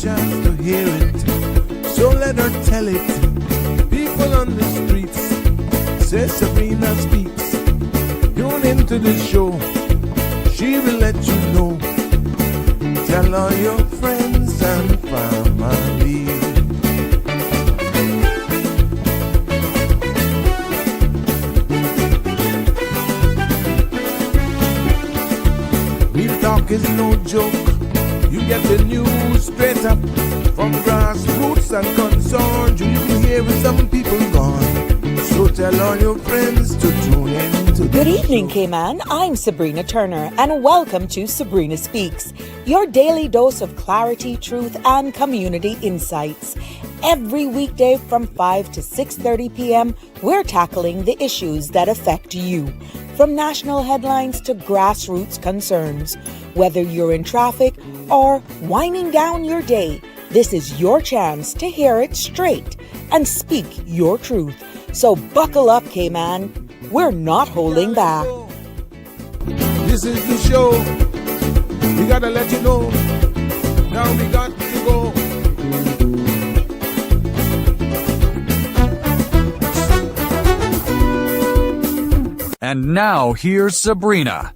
chance to hear it, so let her tell it. People on the streets say Sabrina speaks. Tune into the show, she will let you know. Tell all your friends and family. Real talk is no joke. You get the news straight up from grassroots and concerns. You hear some people gone. So tell all your friends to tune in to Good evening, Cayman. I'm Sabrina Turner, and welcome to Sabrina Speaks, your daily dose of clarity, truth, and community insights. Every weekday from 5 to 6:30 p.m., we're tackling the issues that affect you, from national headlines to grassroots concerns. Whether you're in traffic or winding down your day, this is your chance to hear it straight and speak your truth. So buckle up, Cayman. We're not holding back. This is the show. We gotta let you know. Now we got to go. And now here's Sabrina.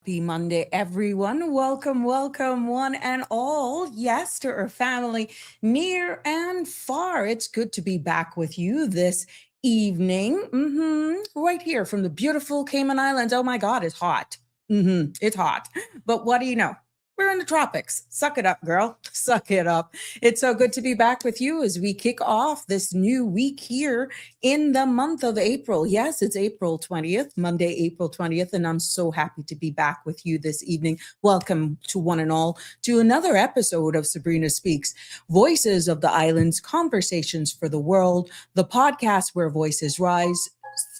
Happy Monday, everyone. Welcome, one and all. Yes, to our family near and far. It's good to be back with you this evening. Right here from the beautiful Cayman Islands. Oh my God, it's hot. It's hot. But what do you know? We're in the tropics. Suck it up, girl. Suck it up. It's so good to be back with you as we kick off this new week here in the month of April. Yes, it's April 20th, Monday, April 20th, and I'm so happy to be back with you this evening. Welcome to one and all to another episode of Sabrina Speaks, Voices of the Islands, Conversations for the World, the podcast where voices rise,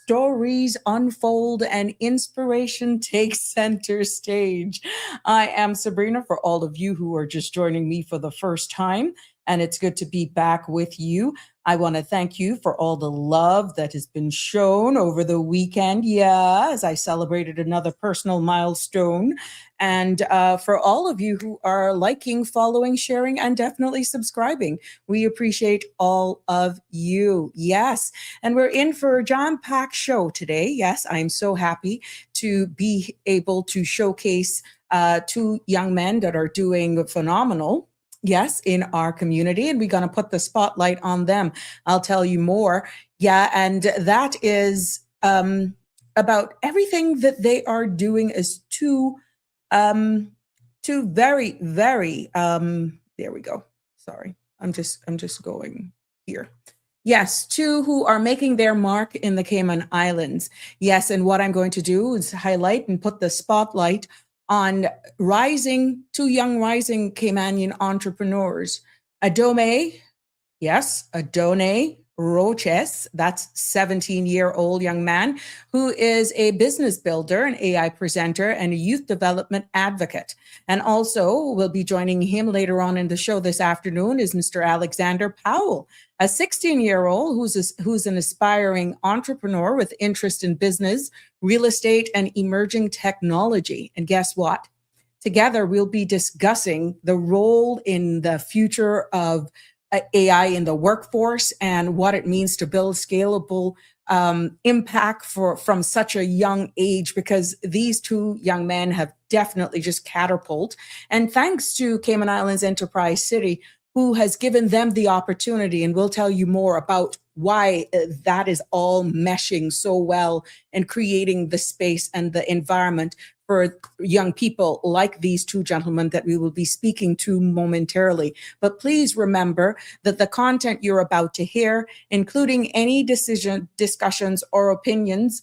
stories unfold, and inspiration takes center stage. I am Sabrina, for all of you who are just joining me for the first time, and it's good to be back with you. I want to thank you for all the love that has been shown over the weekend. Yeah, as I celebrated another personal milestone. And for all of you who are liking, following, sharing, and definitely subscribing, we appreciate all of you. Yes. And we're in for a jam-packed show today. Yes, I'm so happy to be able to showcase two young men that are doing phenomenal. Yes, in our community, and we're going to put the spotlight on them. I'll tell you more. Yeah, and that is about everything that they are doing is two very, very, there we go. Sorry, I'm just going here. Yes, two who are making their mark in the Cayman Islands. Yes, and what I'm going to do is highlight and put the spotlight on two young rising Caymanian entrepreneurs. Adonai Rochez, that's 17-year-old young man who is a business builder, an AI presenter, and a youth development advocate. And also will be joining him later on in the show this afternoon is Mr. Alexander Powell, a 16-year-old who's an aspiring entrepreneur with interest in business, real estate, and emerging technology. And guess what? Together, we'll be discussing the role in the future of AI in the workforce and what it means to build scalable impact from such a young age, because these two young men have definitely just catapulted. And thanks to Cayman Islands Enterprise City, who has given them the opportunity, and we'll tell you more about why that is all meshing so well and creating the space and the environment for young people like these two gentlemen that we will be speaking to momentarily. But please remember that the content you're about to hear, including any discussions or opinions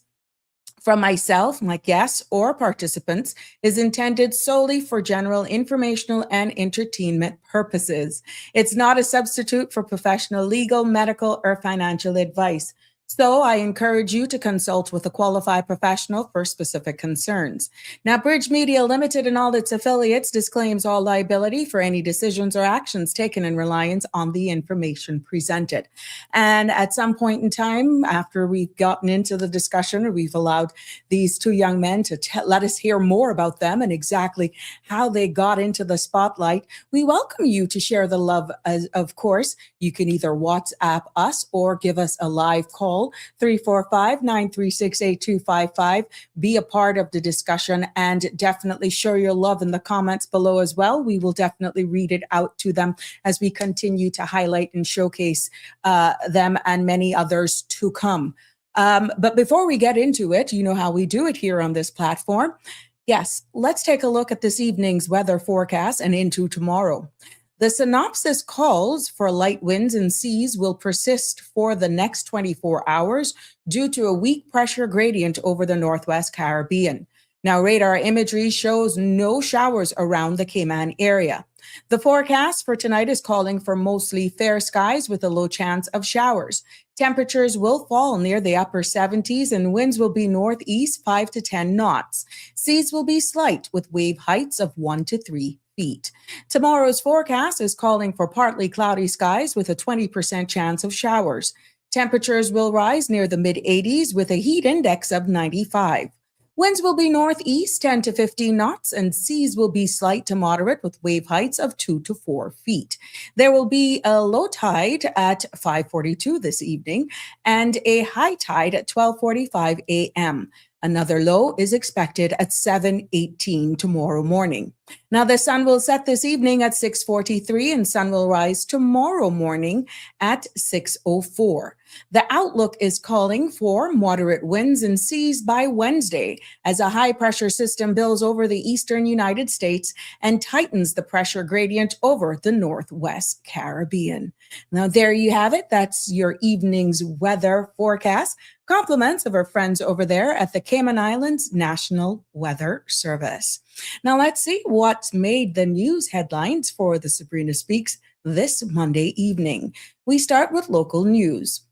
from myself, my guests, or participants, is intended solely for general informational and entertainment purposes. It's not a substitute for professional legal, medical, or financial advice. So I encourage you to consult with a qualified professional for specific concerns. Now, Bridge Media Limited and all its affiliates disclaims all liability for any decisions or actions taken in reliance on the information presented. And at some point in time, after we've gotten into the discussion, or we've allowed these two young men to let us hear more about them and exactly how they got into the spotlight, we welcome you to share the love. Of course, you can either WhatsApp us or give us a live call, 345-936-8255. Be a part of the discussion and definitely show your love in the comments below as well. We will definitely read it out to them as we continue to highlight and showcase them and many others to come. But before we get into it, you know how we do it here on this platform. Yes, let's take a look at this evening's weather forecast and into tomorrow. The synopsis calls for light winds and seas will persist for the next 24 hours due to a weak pressure gradient over the Northwest Caribbean. Now, radar imagery shows no showers around the Cayman area. The forecast for tonight is calling for mostly fair skies with a low chance of showers. Temperatures will fall near the upper 70s and winds will be northeast 5 to 10 knots. Seas will be slight with wave heights of 1 to 3 feet. Tomorrow's forecast is calling for partly cloudy skies with a 20% chance of showers. Temperatures will rise near the mid 80s with a heat index of 95. Winds will be northeast 10 to 15 knots and seas will be slight to moderate with wave heights of 2 to 4 feet. There will be a low tide at 5:42 this evening and a high tide at 12:45 a.m. Another low is expected at 7:18 tomorrow morning. Now, the sun will set this evening at 6:43 and sun will rise tomorrow morning at 6:04. The outlook is calling for moderate winds and seas by Wednesday as a high pressure system builds over the eastern United States and tightens the pressure gradient over the Northwest Caribbean. Now, there you have it. That's your evening's weather forecast. Compliments of our friends over there at the Cayman Islands National Weather Service. Now, let's see what's made the news headlines for the Sabrina Speaks this Monday evening. We start with local news.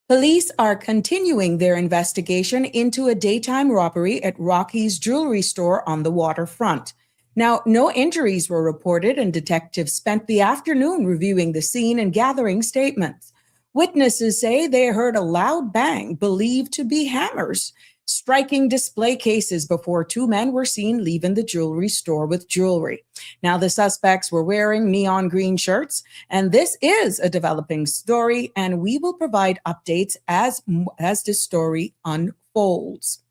Police are continuing their investigation into a daytime robbery at Rochez jewelry store on the waterfront. Now, no injuries were reported, and detectives spent the afternoon reviewing the scene and gathering statements. Witnesses say they heard a loud bang believed to be hammers striking display cases before two men were seen leaving the jewelry store with jewelry. Now, the suspects were wearing neon green shirts, and this is a developing story, and we will provide updates as the story unfolds.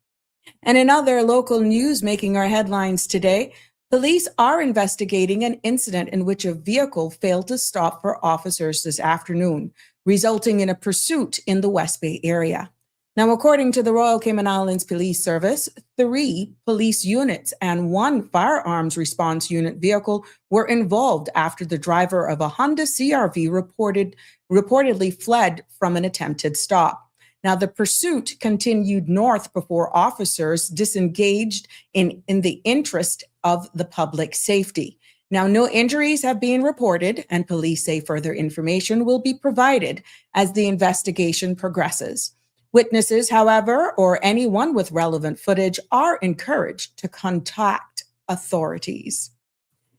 And in other local news making our headlines today, police are investigating an incident in which a vehicle failed to stop for officers this afternoon, resulting in a pursuit in the West Bay area. Now, according to the Royal Cayman Islands Police Service, 3 police units and 1 firearms response unit vehicle were involved after the driver of a Honda CRV reportedly fled from an attempted stop. Now, the pursuit continued north before officers disengaged in the interest of the public safety. Now, no injuries have been reported, and police say further information will be provided as the investigation progresses. Witnesses, however, or anyone with relevant footage are encouraged to contact authorities.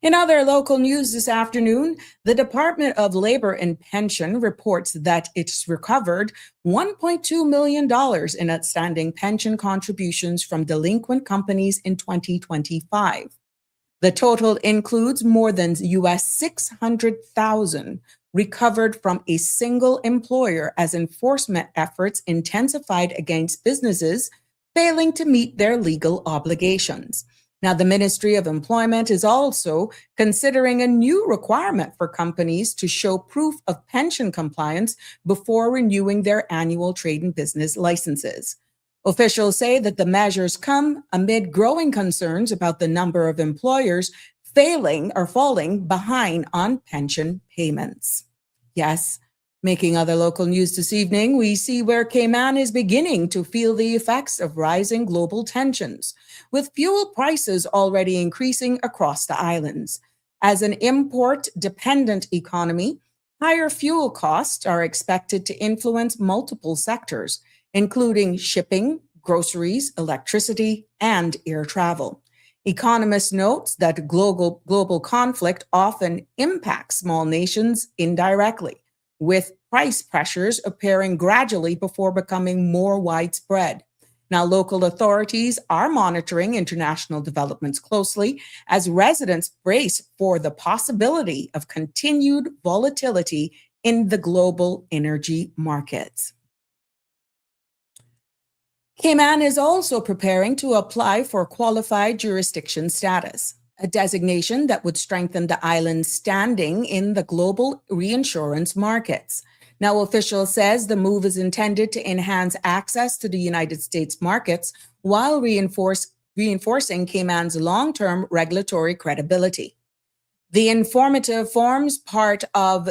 In other local news this afternoon, the Department of Labor and Pension reports that it's recovered $1.2 million in outstanding pension contributions from delinquent companies in 2025. The total includes more than US $600,000 recovered from a single employer as enforcement efforts intensified against businesses failing to meet their legal obligations. Now, the Ministry of Employment is also considering a new requirement for companies to show proof of pension compliance before renewing their annual trade and business licenses. Officials say that the measures come amid growing concerns about the number of employers failing or falling behind on pension payments. Yes, making other local news this evening, we see where Cayman is beginning to feel the effects of rising global tensions, with fuel prices already increasing across the islands. As an import-dependent economy, Higher fuel costs are expected to influence multiple sectors, including shipping, groceries, electricity, and air travel. Economists note that global conflict often impacts small nations indirectly, with price pressures appearing gradually before becoming more widespread. Now, local authorities are monitoring international developments closely as residents brace for the possibility of continued volatility in the global energy markets. Cayman is also preparing to apply for qualified jurisdiction status, a designation that would strengthen the island's standing in the global reinsurance markets. Now, official says the move is intended to enhance access to the United States markets while reinforcing Cayman's long-term regulatory credibility. The initiative forms part of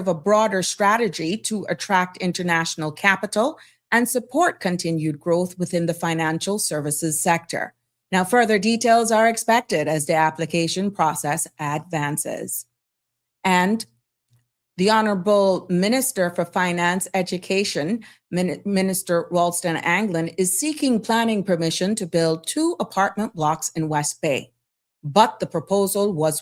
a broader strategy to attract international capital and support continued growth within the financial services sector. Now, further details are expected as the application process advances. And the Honorable Minister for Finance Education, Minister Ralston Anglin, is seeking planning permission to build 2 apartment blocks in West Bay. But the proposal has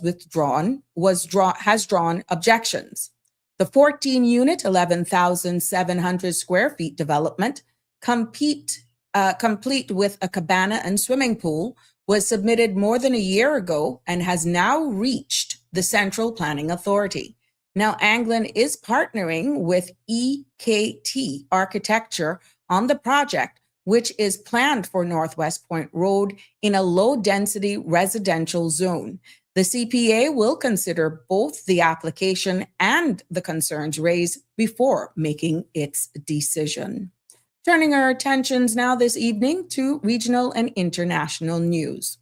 drawn objections. The 14-unit, 11,700 square feet development, complete with a cabana and swimming pool, was submitted more than a year ago and has now reached the Central Planning Authority. Now, Anglin is partnering with EKT Architecture on the project, which is planned for Northwest Point Road in a low-density residential zone. The CPA will consider both the application and the concerns raised before making its decision. Turning our attentions now this evening to regional and international news.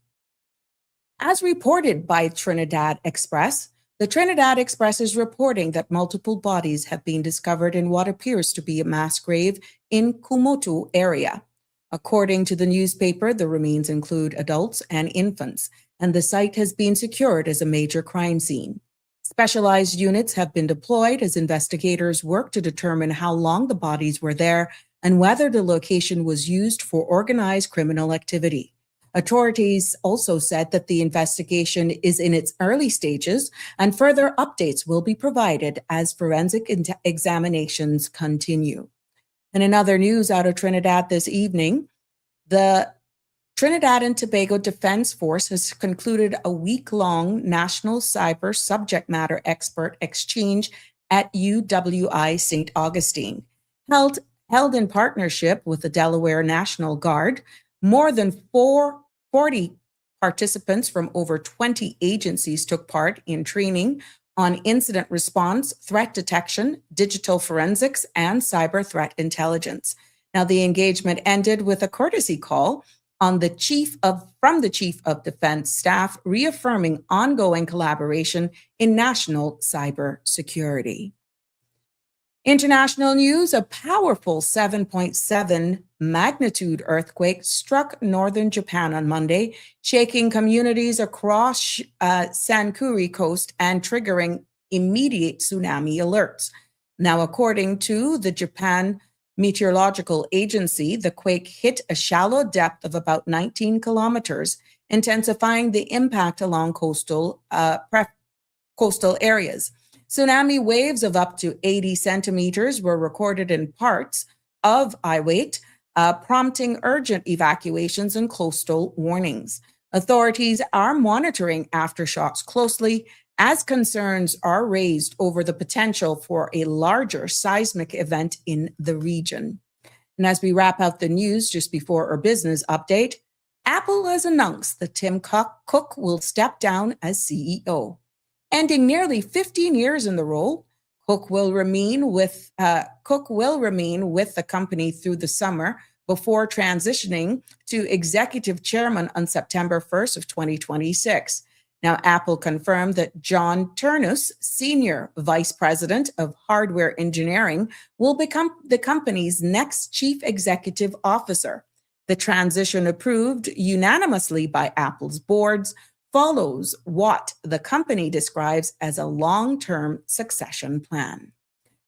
As reported by Trinidad Express, the Trinidad Express is reporting that multiple bodies have been discovered in what appears to be a mass grave in Kumotu area. According to the newspaper, the remains include adults and infants, and the site has been secured as a major crime scene. Specialized units have been deployed as investigators work to determine how long the bodies were there and whether the location was used for organized criminal activity. Authorities also said that the investigation is in its early stages and further updates will be provided as forensic examinations continue. And in other news out of Trinidad this evening, the Trinidad and Tobago Defense Force has concluded a week-long National Cyber Subject Matter Expert Exchange at UWI St. Augustine. Held in partnership with the Delaware National Guard, more than 40 participants from over 20 agencies took part in training on incident response, threat detection, digital forensics, and cyber threat intelligence. Now, the engagement ended with a courtesy call from the Chief of Defense Staff, reaffirming ongoing collaboration in national cyber security. International news, a powerful 7.7 magnitude earthquake struck northern Japan on Monday, shaking communities across Sankuri coast and triggering immediate tsunami alerts. Now, according to the Japan Meteorological Agency, the quake hit a shallow depth of about 19 kilometers, intensifying the impact along coastal areas. Tsunami waves of up to 80 centimeters were recorded in parts of Iwate, prompting urgent evacuations and coastal warnings. Authorities are monitoring aftershocks closely as concerns are raised over the potential for a larger seismic event in the region. And as we wrap out the news just before our business update, Apple has announced that Tim Cook will step down as CEO. Ending nearly 15 years in the role, Cook will remain with the company through the summer before transitioning to executive chairman on September 1st of 2026. Now, Apple confirmed that John Ternus, Senior Vice President of Hardware Engineering, will become the company's next Chief Executive Officer. The transition approved unanimously by Apple's boards follows what the company describes as a long-term succession plan.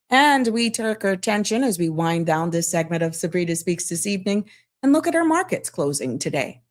And we took our attention as we wind down this segment of Sabrina Speaks this evening and look at our markets closing today.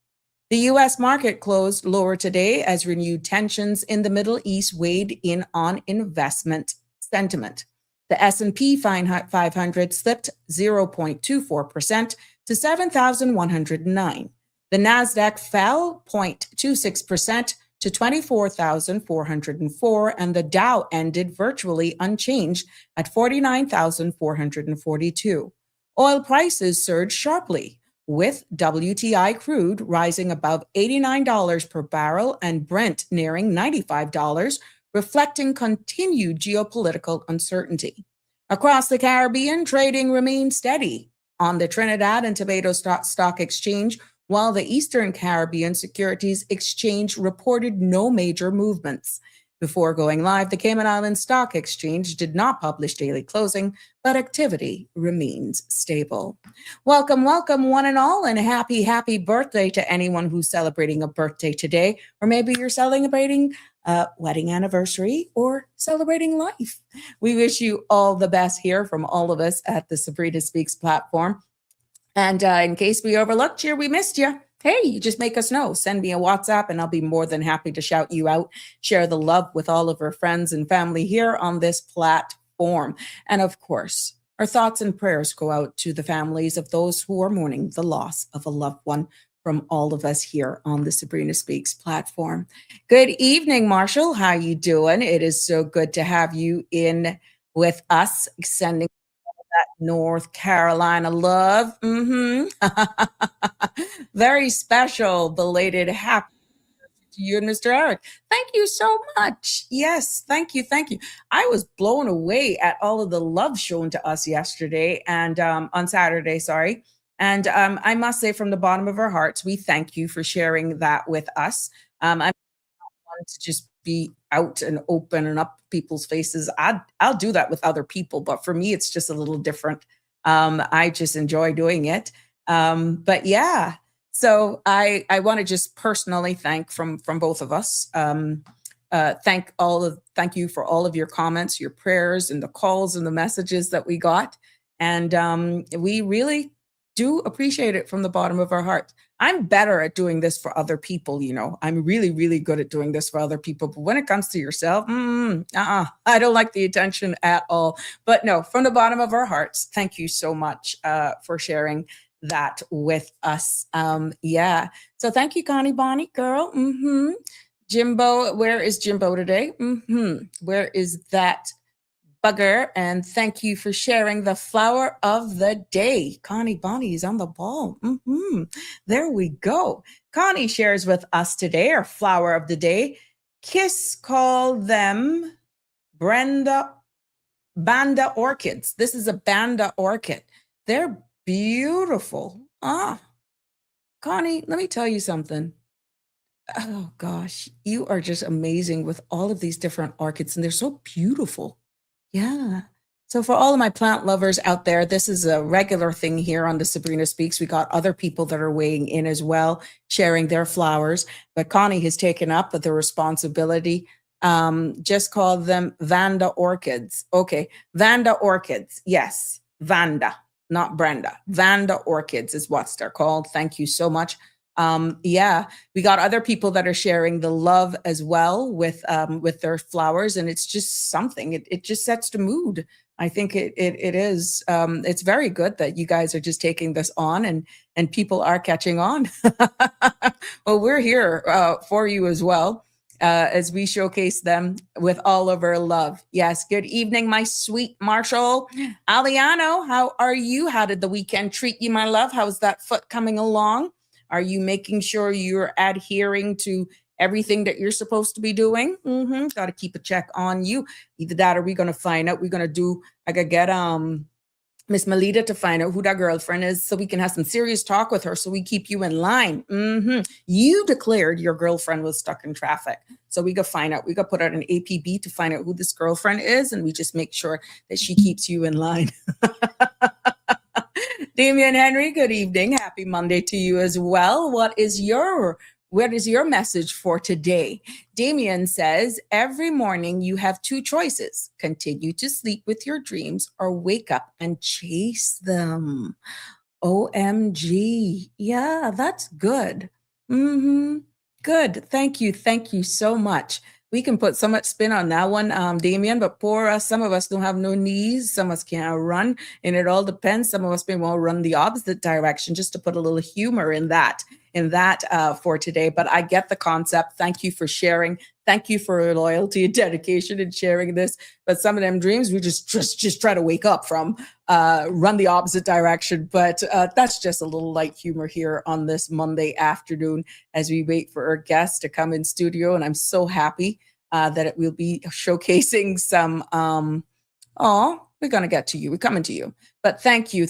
The U.S. market closed lower today as renewed tensions in the Middle East weighed in on investment sentiment. The S&P 500 slipped 0.24% to 7,109. The Nasdaq fell 0.26% to 24,404, and the Dow ended virtually unchanged at 49,442. Oil prices surged sharply, with WTI crude rising above $89 per barrel and Brent nearing $95, reflecting continued geopolitical uncertainty. Across the Caribbean, trading remained steady on the Trinidad and Tobago Stock Exchange, while the Eastern Caribbean Securities Exchange reported no major movements. Before going live, the Cayman Islands Stock Exchange did not publish daily closing, but activity remains stable. Welcome, welcome, one and all, and happy birthday to anyone who's celebrating a birthday today, or maybe you're celebrating a wedding anniversary or celebrating life. We wish you all the best here from all of us at the Sabrina Speaks platform. And in case we overlooked you, we missed you, hey, you just make us know. Send me a WhatsApp and I'll be more than happy to shout you out, share the love with all of our friends and family here on this platform. And of course, our thoughts and prayers go out to the families of those who are mourning the loss of a loved one from all of us here on the Sabrina Speaks platform. Good evening, Marshall. How you doing? It is so good to have you in with us, sending that North Carolina love. Very special belated happy to you and Mr. Eric. Thank you so much. Yes, thank you. I was blown away at all of the love shown to us yesterday and on Saturday, sorry. And I must say from the bottom of our hearts, we thank you for sharing that with us. I'm not one to just be out and open and up people's faces. I'll do that with other people, but for me, it's just a little different. I just enjoy doing it. But yeah, so I want to just personally thank from both of us. Thank you for all of your comments, your prayers, and the calls and the messages that we got. And we really do appreciate it from the bottom of our hearts. I'm better at doing this for other people, you know. I'm really, really good at doing this for other people. But when it comes to yourself, I don't like the attention at all. But no, from the bottom of our hearts, thank you so much for sharing that with us. Yeah. So thank you, Connie Bonnie, girl. Jimbo, where is Jimbo today? Where is that bugger? And thank you for sharing the flower of the day. Connie Bonnie is on the ball. There we go. Connie shares with us today our flower of the day. Kiss call them Banda orchids. This is a Banda orchid. They're beautiful. Connie, let me tell you something. Oh gosh, you are just amazing with all of these different orchids, and they're so beautiful. Yeah. So for all of my plant lovers out there, this is a regular thing here on the Sabrina Speaks. We got other people that are weighing in as well, sharing their flowers. But Connie has taken up the responsibility. Just call them Vanda orchids. Okay. Vanda orchids. Yes. Vanda, not Brenda. Vanda orchids is what they're called. Thank you so much. Yeah, we got other people that are sharing the love as well with their flowers, and it's just something. It just sets the mood. I think it is. It's very good that you guys are just taking this on, and people are catching on. Well, we're here for you as well as we showcase them with all of our love. Yes. Good evening, my sweet Marshall. Aliano, how are you? How did the weekend treat you, my love? How's that foot coming along? Are you making sure you're adhering to everything that you're supposed to be doing? Got to keep a check on you. Either that or we're going to find out. We're going to do, I could get Miss Melita to find out who that girlfriend is so we can have some serious talk with her so we keep you in line. You declared your girlfriend was stuck in traffic. So we could find out. We could put out an APB to find out who this girlfriend is, and we just make sure that she keeps you in line. Damian Henry, good evening. Happy Monday to you as well. What is your what is your message for today? Damien says, every morning you have two choices: continue to sleep with your dreams or wake up and chase them. OMG. Yeah, that's good. Good. Thank you. Thank you so much. We can put so much spin on that one, Damien, but poor us, some of us don't have no knees. Some of us can't run, and it all depends. Some of us may want to run the opposite direction, just to put a little humor in that for today. But I get the concept. Thank you for sharing. Thank you for your loyalty and dedication in sharing this. But some of them dreams we just try to wake up from, run the opposite direction. But that's just a little light humor here on this Monday afternoon as we wait for our guests to come in studio. And I'm so happy that it will be showcasing some. We're going to get to you. We're coming to you. But thank you,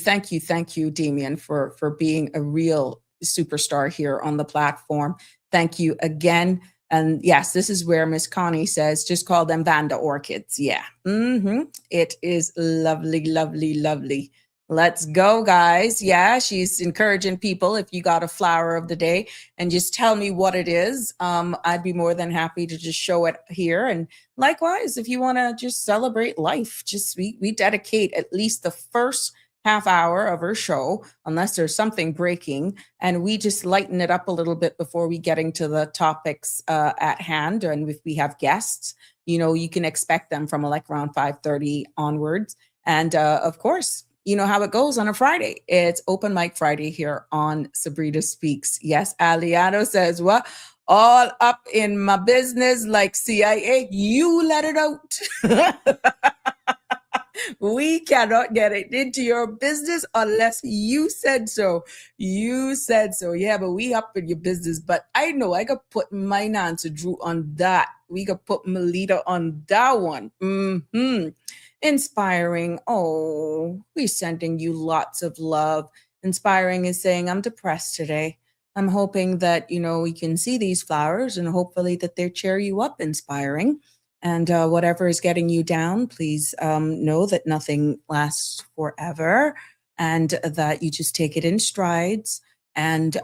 Damien, for being a real superstar here on the platform. Thank you again. And yes, this is where Miss Connie says, just call them Vanda orchids. Yeah. It is lovely, lovely, lovely. Let's go, guys. Yeah, she's encouraging people. If you got a flower of the day and just tell me what it is, I'd be more than happy to just show it here. And likewise, if you want to just celebrate life, we dedicate at least the first half hour of our show, unless there's something breaking, and we just lighten it up a little bit before we get into the topics at hand. And if we have guests, you can expect them from like around 5:30 onwards. And of course, you know how it goes on a Friday. It's open mic Friday here on Sabrina Speaks. Yes, Aliano says, what? All up in my business like CIA. You let it out. We cannot get it into your business unless you said so. You said so. Yeah, but we up in your business. But I know I could put my answer Drew on that. We could put Melita on that one. Inspiring. Oh, we're sending you lots of love. Inspiring is saying, I'm depressed today. I'm hoping that, we can see these flowers and hopefully that they cheer you up, Inspiring. And whatever is getting you down, please know that nothing lasts forever and that you just take it in strides and,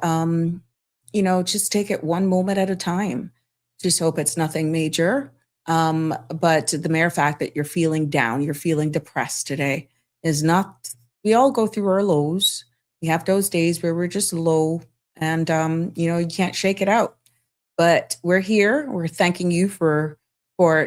just take it one moment at a time. Just hope it's nothing major. But the mere fact that you're feeling down, you're feeling depressed today is not, we all go through our lows. We have those days where we're just low and, you can't shake it out. But we're here. We're thanking you for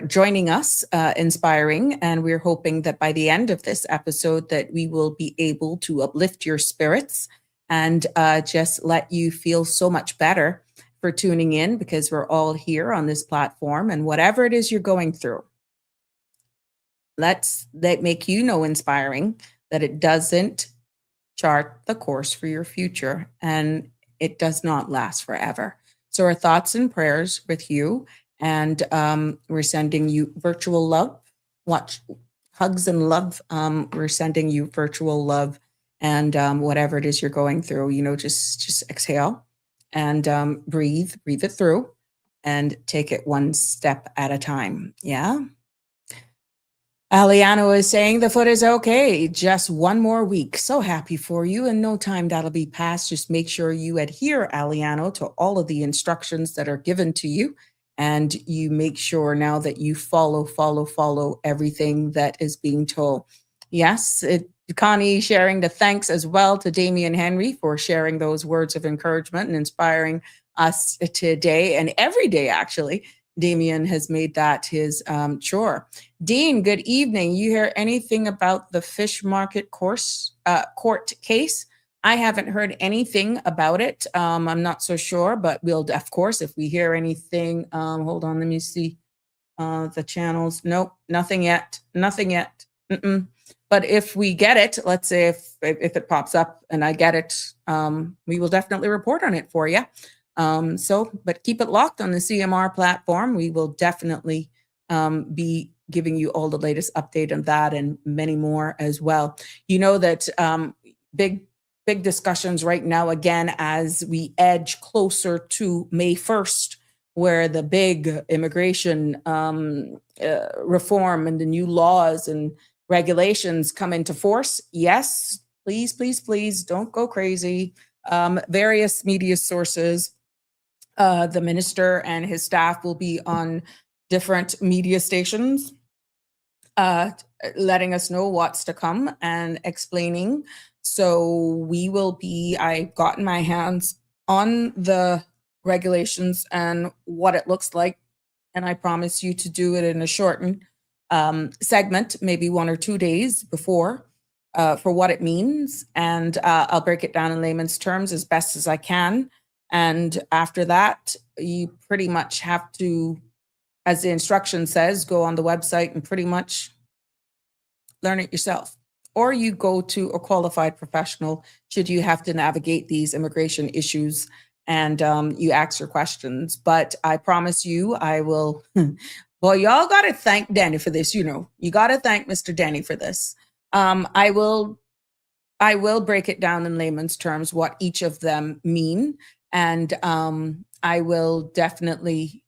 joining us, Inspiring. And we're hoping that by the end of this episode that we will be able to uplift your spirits and just let you feel so much better for tuning in, because we're all here on this platform. And whatever it is you're going through, let make Inspiring, that it doesn't chart the course for your future and it does not last forever. So our thoughts and prayers with you. And we're sending you virtual love, hugs and love. We're sending you virtual love and whatever it is you're going through, just exhale and breathe it through and take it one step at a time. Yeah. Aliano is saying the foot is okay. Just one more week. So happy for you. In no time that'll be passed. Just make sure you adhere, Aliano, to all of the instructions that are given to you. And you make sure now that you follow everything that is being told. Yes, Connie sharing the thanks as well to Damien Henry for sharing those words of encouragement and inspiring us today and every day, actually. Damien has made that his chore. Dean, good evening. You hear anything about the fish market court case? I haven't heard anything about it. I'm not so sure, but we'll, of course, if we hear anything, hold on, let me see the channels. Nope, nothing yet. But if we get it, let's say if it pops up and I get it, we will definitely report on it for you. But keep it locked on the CMR platform. We will definitely be giving you all the latest update on that and many more as well. You know that big discussions right now, again, as we edge closer to May 1st, where the big immigration reform and the new laws and regulations come into force. Yes, please don't go crazy. Various media sources The minister and his staff will be on different media stations, uh, letting us know what's to come and explaining. So I've gotten my hands on the regulations and what it looks like. And I promise you to do it in a shortened segment, maybe 1 or 2 days before, for what it means. And I'll break it down in layman's terms as best as I can. And after that, you pretty much have to, as the instruction says, go on the website and pretty much learn it yourself. Or you go to a qualified professional should you have to navigate these immigration issues, and you ask your questions. But I promise you, I will. Well, y'all got to thank Danny for this. You got to thank Mr. Danny for this. I will break it down in layman's terms what each of them mean, and I will definitely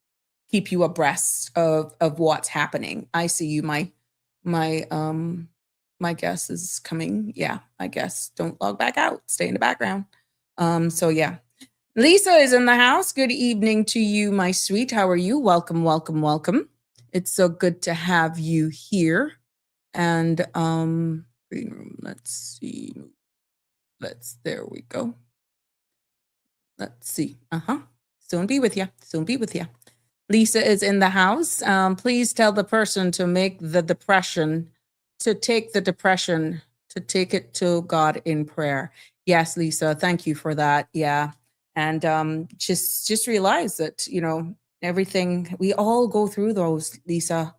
keep you abreast of what's happening. I see you. My guess is coming. Yeah, I guess. Don't log back out. Stay in the background. So yeah. Lisa is in the house. Good evening to you, my sweet. How are you? Welcome, welcome, welcome. It's so good to have you here. And green room, let's see. There we go. Let's see. Soon be with you. Soon be with you. Lisa is in the house. Please tell the person to take the depression, to take it to God in prayer. Yes, Lisa, thank you for that. Yeah. And just realize that, everything, we all go through those, Lisa.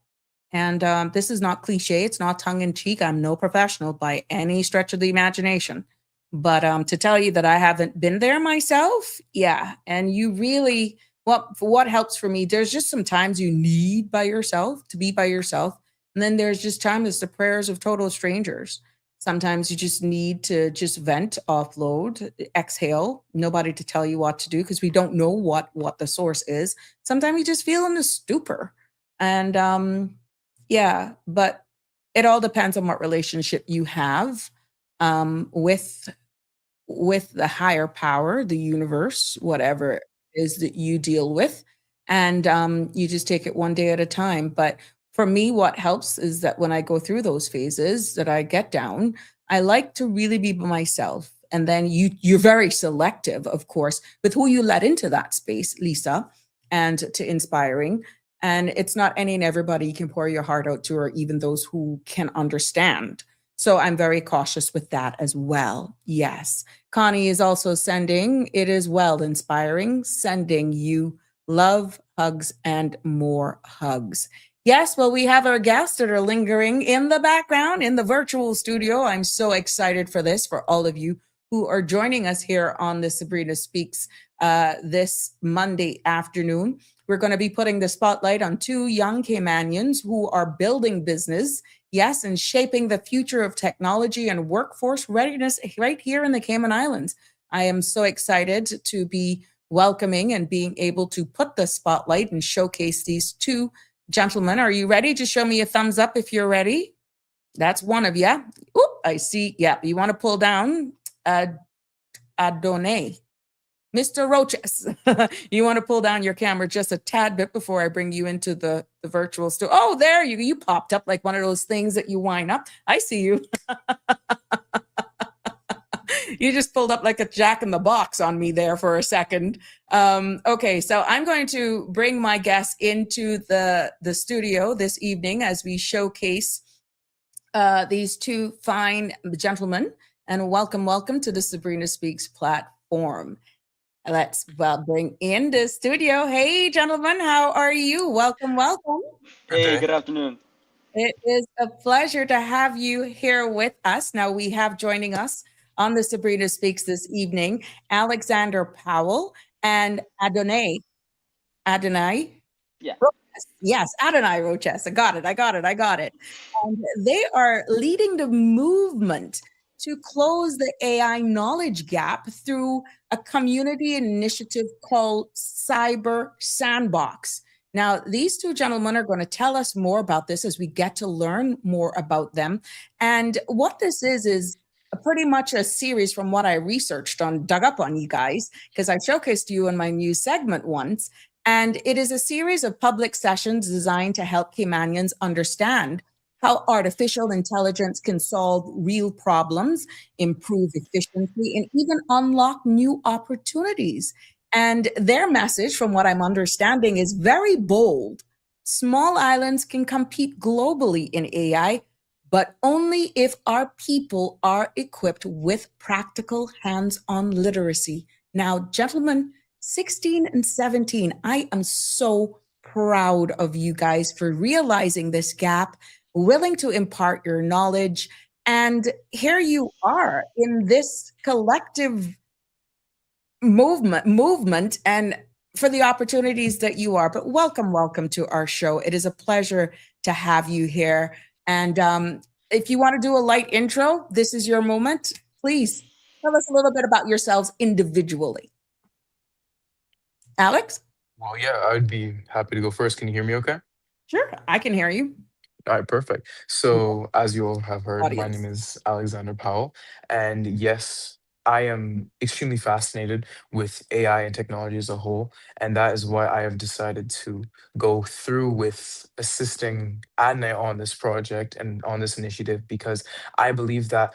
And this is not cliche. It's not tongue in cheek. I'm no professional by any stretch of the imagination. But to tell you that I haven't been there myself, yeah. And you really, what helps for me, there's just some times you need to be by yourself. And then there's just times the prayers of total strangers. Sometimes you just need to just vent, offload, exhale, nobody to tell you what to do because we don't know what the source is. Sometimes you just feel in a stupor. And yeah, but it all depends on what relationship you have with the higher power, the universe, whatever it is that you deal with. And you just take it one day at a time. But for me, what helps is that when I go through those phases that I get down, I like to really be by myself. And then you're very selective, of course, with who you let into that space, Lisa, and to inspiring. And it's not any and everybody you can pour your heart out to, or even those who can understand. So I'm very cautious with that as well. Yes. Connie is also sending, it is well inspiring, sending you love, hugs, and more hugs. Yes, well, we have our guests that are lingering in the background in the virtual studio. I'm so excited for this, for all of you who are joining us here on the Sabrina Speaks this Monday afternoon. We're going to be putting the spotlight on two young Caymanians who are building business, yes, and shaping the future of technology and workforce readiness right here in the Cayman Islands. I am so excited to be welcoming and being able to put the spotlight and showcase these two gentlemen. Are you ready? Just show me a thumbs up if you're ready. That's one of you. Oop, I see. Yeah, you want to pull down Adonai. Mr. Rochez, you want to pull down your camera just a tad bit before I bring you into the virtual studio. Oh, there you popped up like one of those things that you wind up. I see you. You just pulled up like a jack in the box on me there for a second. Okay, so I'm going to bring my guests into the studio this evening as we showcase these two fine gentlemen. And welcome to the Sabrina Speaks platform. Let's bring in the studio. Hey, gentlemen, how are you? Welcome. Hey, good afternoon. It is a pleasure to have you here with us. Now, we have joining us on the Sabrina Speaks this evening, Alexander Powell and Adonai. Yeah. Rochez. Yes, Adonai Rochez. I got it. And they are leading the movement to close the AI knowledge gap through a community initiative called Cyber Sandbox. Now, these two gentlemen are going to tell us more about this as we get to learn more about them. And what this is pretty much a series from what I researched on, dug up on you guys, because I showcased you in my news segment once. And it is a series of public sessions designed to help Caymanians understand how artificial intelligence can solve real problems, improve efficiency, and even unlock new opportunities. And their message, from what I'm understanding, is very bold. Small islands can compete globally in AI, but only if our people are equipped with practical hands-on literacy. Now, gentlemen, 16 and 17, I am so proud of you guys for realizing this gap, willing to impart your knowledge, and here you are in this collective movement and for the opportunities that you are. But welcome to our show. It is a pleasure to have you here. And if you want to do a light intro, this is your moment. Please tell us a little bit about yourselves individually. Alex? Well, yeah, I'd be happy to go first. Can you hear me okay? Sure, I can hear you. All right, perfect. So, as you all have heard, my Audience. name is Alexander Powell. And yes, I am extremely fascinated with AI and technology as a whole. And that is why I have decided to go through with assisting Adonai on this project and on this initiative, because I believe that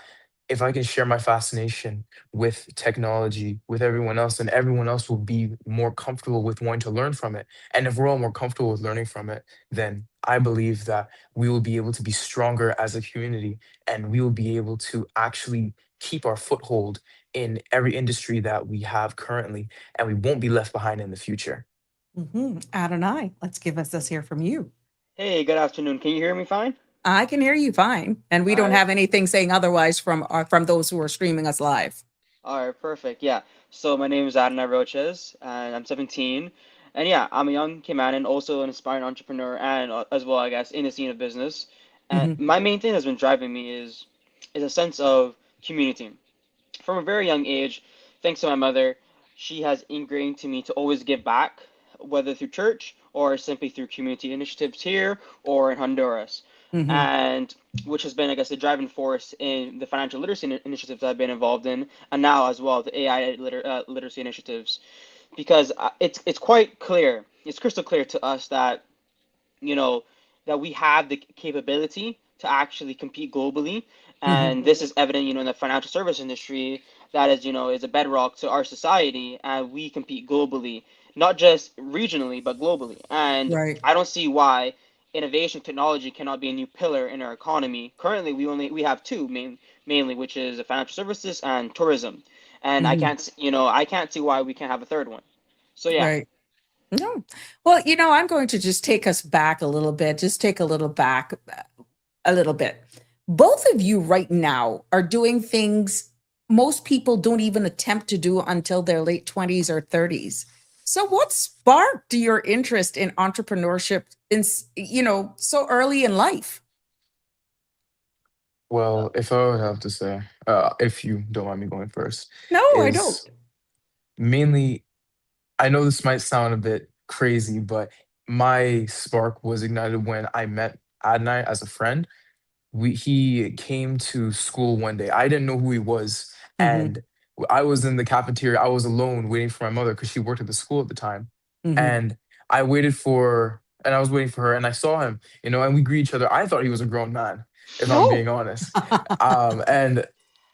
if I can share my fascination with technology with everyone else, then everyone else will be more comfortable with wanting to learn from it. And if we're all more comfortable with learning from it, then I believe that we will be able to be stronger as a community, and we will be able to actually keep our foothold in every industry that we have currently, and we won't be left behind in the future. Adonai, let's hear from you. Hey, good afternoon. Can you hear me fine? I can hear you fine, and we All don't right. have anything saying otherwise from those who are streaming us live. All right, perfect. Yeah. So my name is Adonai Rochez, and I'm 17. And yeah, I'm a young Caymanian, also an aspiring entrepreneur, and as well, I guess, in the scene of business. And Mhm. my main thing that's been driving me is a sense of community. From a very young age, thanks to my mother, she has ingrained to me to always give back, whether through church or simply through community initiatives here or in Honduras. Mhm. And which has been, I guess, the driving force in the financial literacy initiatives I've been involved in, and now as well the AI literacy initiatives, because it's quite clear, it's crystal clear to us that you know, that we have the capability to actually compete globally. Mhm. And this is evident, in the financial service industry that is a bedrock to our society, and we compete globally, not just regionally, but globally. And Right. I don't see why innovation technology cannot be a new pillar in our economy. Currently, we have two mainly, which is financial services and tourism. And Mhm. I can't see why we can't have a third one. So yeah. Right. No. Well, I'm going to just take us back a little bit, just take a little back a little bit. Both of you right now are doing things most people don't even attempt to do until their late 20s or 30s. So what sparked your interest in entrepreneurship so early in life? Well, if I would have to say, if you don't mind me going first, No, I don't. is mainly, I know this might sound a bit crazy, but my spark was ignited when I met Adonai as a friend. He came to school one day. I didn't know who he was, Mhm. and I was in the cafeteria. I was alone waiting for my mother because she worked at the school at the time, Mhm. and I was waiting for her, and I saw him, and we greet each other. I thought he was a grown man, if I'm No. being honest. And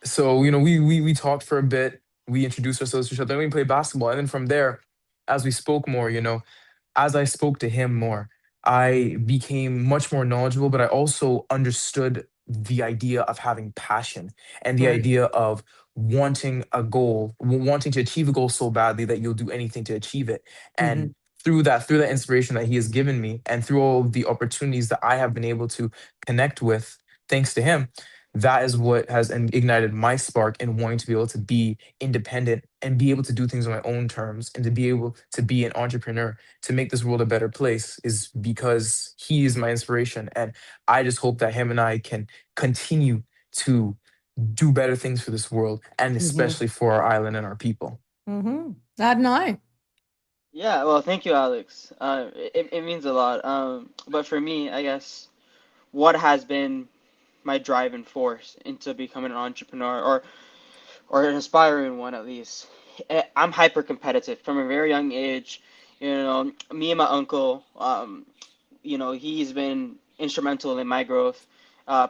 so we talked for a bit. We introduced ourselves to each other, and we played basketball. And then from there, as we spoke more, as I spoke to him more, I became much more knowledgeable, but I also understood the idea of having passion and the Right. idea of wanting a goal, wanting to achieve a goal so badly that you'll do anything to achieve it. And Mhm. through that inspiration that he has given me, and through all of the opportunities that I have been able to connect with, thanks to him, that is what has ignited my spark in wanting to be able to be independent and be able to do things on my own terms and to be able to be an entrepreneur to make this world a better place, is because he is my inspiration. And I just hope that him and I can continue to do better things for this world, and Mhm. especially for our island and our people. Mhm. Adonai. Yeah, well, thank you, Alex. It means a lot. But for me, I guess what has been my driving force into becoming an entrepreneur, or an aspiring one at least. I'm hyper competitive from a very young age. You know, me and my uncle, he's been instrumental in my growth,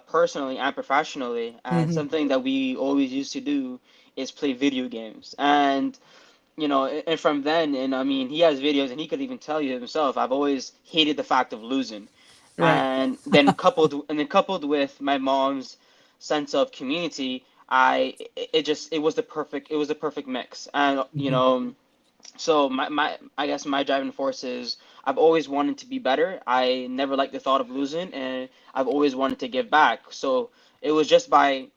personally and professionally. And Hmm. something that we always used to do is play video games. And and from then, and I mean, he has videos, and he could even tell you himself. I've always hated the fact of losing, Right. and then coupled with my mom's sense of community, it was the perfect mix. And Hmm. so my I guess my driving force is I've always wanted to be better. I never liked the thought of losing, and I've always wanted to give back. So it was just by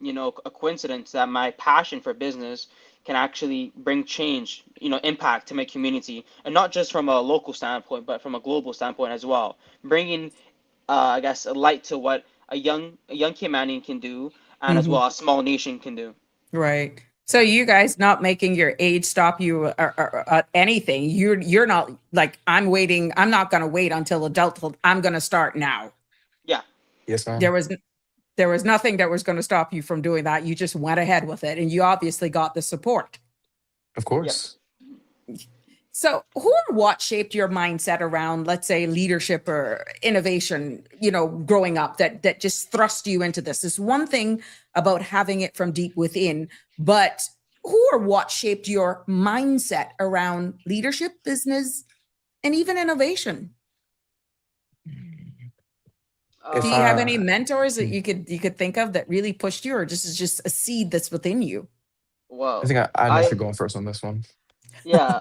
a coincidence that my passion for business can actually bring change, impact to my community, and not just from a local standpoint, but from a global standpoint as well, bringing I guess a light to what a young Caymanian can do, and as Hmm. well a small nation can do. Right. So you guys not making your age stop you or anything. You're not like I'm waiting. I'm not going to wait until adulthood. I'm going to start now. Yeah. Yes, There ma'am. was there was nothing that was going to stop you from doing that. You just went ahead with it, and you obviously got the support. Of Yep. course. So, who or what shaped your mindset around, let's say, leadership or innovation? Growing up, that just thrust you into this. Is one thing about having it from deep within, but who or what shaped your mindset around leadership, business, and even innovation? Do If you have Um, any mentors that hmm, you could think of that really pushed you, or just is just a seed that's within you? I well, think I I should go first on this one. yeah,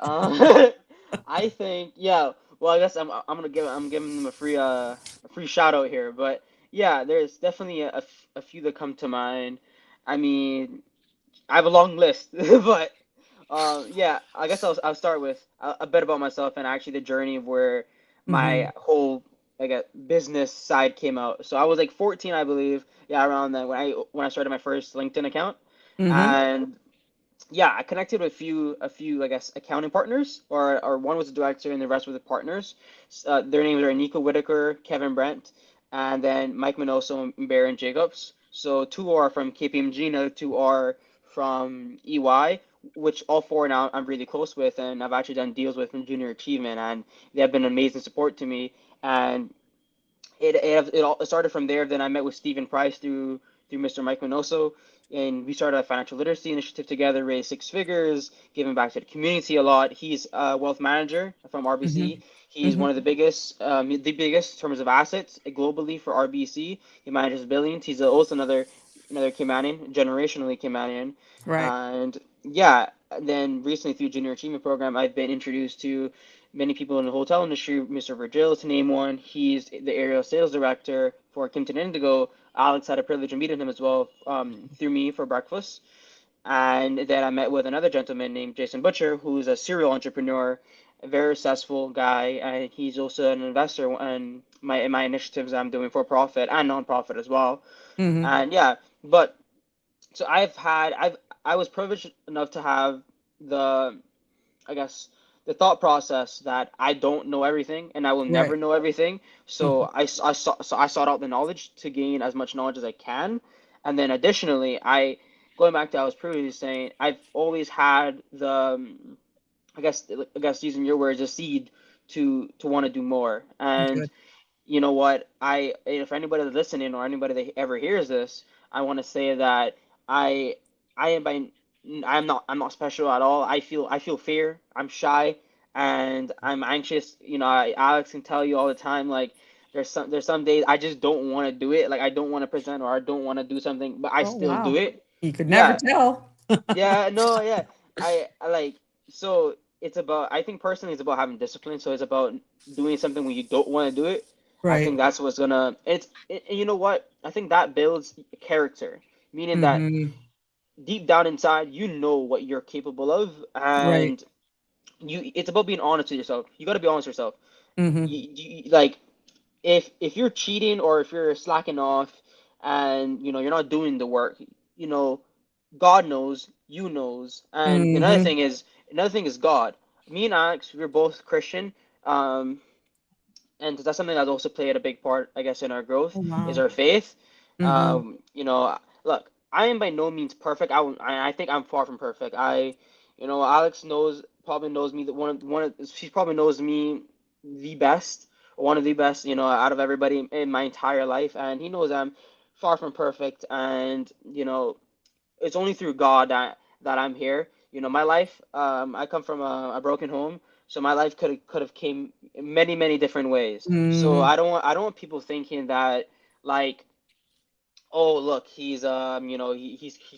I think yeah. Well, I guess I'm giving them a free shout out here, but yeah, there's definitely a few that come to mind. I mean, I have a long list, but yeah, I guess I'll start with a bit about myself and actually the journey of where Hmm. my whole like a business side came out. So I was like 14, I believe, yeah, around then when I started my first LinkedIn account, Hmm. and yeah, I connected with a few, I guess, accounting partners, or one was a director and the rest were the partners. Their names are Nico Whitaker, Kevin Brent, and then Mike Minoso and Baron Jacobs. So two are from KPMG, another two are from EY, which all four now I'm really close with, and I've actually done deals with in Junior Achievement, and they have been amazing support to me. And it started from there. Then I met with Stephen Price through Mr. Mike Minoso, and we started a financial literacy initiative together, raised six figures, giving back to the community a lot. He's a wealth manager from Hmm. RBC. He's Hmm. one of the biggest in terms of assets globally for RBC. He manages billions. He's also another Caymanian, generationally Caymanian, Right. and yeah. Then recently through Junior Achievement Program, I've been introduced to many people in the hotel industry, Mr. Virgil to name one. He's the area sales director for Kimpton Indigo. Alex had a privilege of meeting him as well through me for breakfast. And then I met with another gentleman named Jason Butcher, who's a serial entrepreneur, a very successful guy, and he's also an investor in my initiatives I'm doing for profit and non-profit as well. Hmm. And yeah, but so I was privileged enough to have the I guess, the thought process that I don't know everything and I will never Right. know everything. Hmm. So I sought out the knowledge to gain as much knowledge as I can. And then additionally, going back to I was previously saying, I've always had I guess using your words, a seed to want to do more. And Good. you know what? If anybody that's listening or anybody that ever hears this, I want to say that I I am by I'm not special at all. I feel fear. I'm shy and I'm anxious. Alex can tell you all the time. Like there's some days I just don't want to do it. Like I don't want to present or I don't want to do something, but I Oh, still do wow. it. You could never Yeah, tell. yeah, no, yeah. I like so it's about I think personally it's about having discipline. So it's about doing something when you don't want to do it. I think Right. that's what's gonna and you know what? I think that builds character, meaning that Hmm. deep down inside you know what you're capable of, Right. and it's about being honest with yourself. You got to be honest with yourself. Hmm. Like if you're cheating or if you're slacking off and you're not doing the work, you know God knows, you knows, and Hmm. another thing is God. Me and Alex, we're both Christian, um, and that's something that's also played a big part, I guess, in our growth Oh, is wow. our faith. Mm-hmm. Look, I am by no means perfect. I think I'm far from perfect. Alex probably knows me, that she probably knows me the best, one of the best, out of everybody in my entire life, and he knows I'm far from perfect, and it's only through God that I'm here. My life. I come from a broken home, so my life could have came many many different ways. So Mm. I don't want people thinking that, like, oh look, he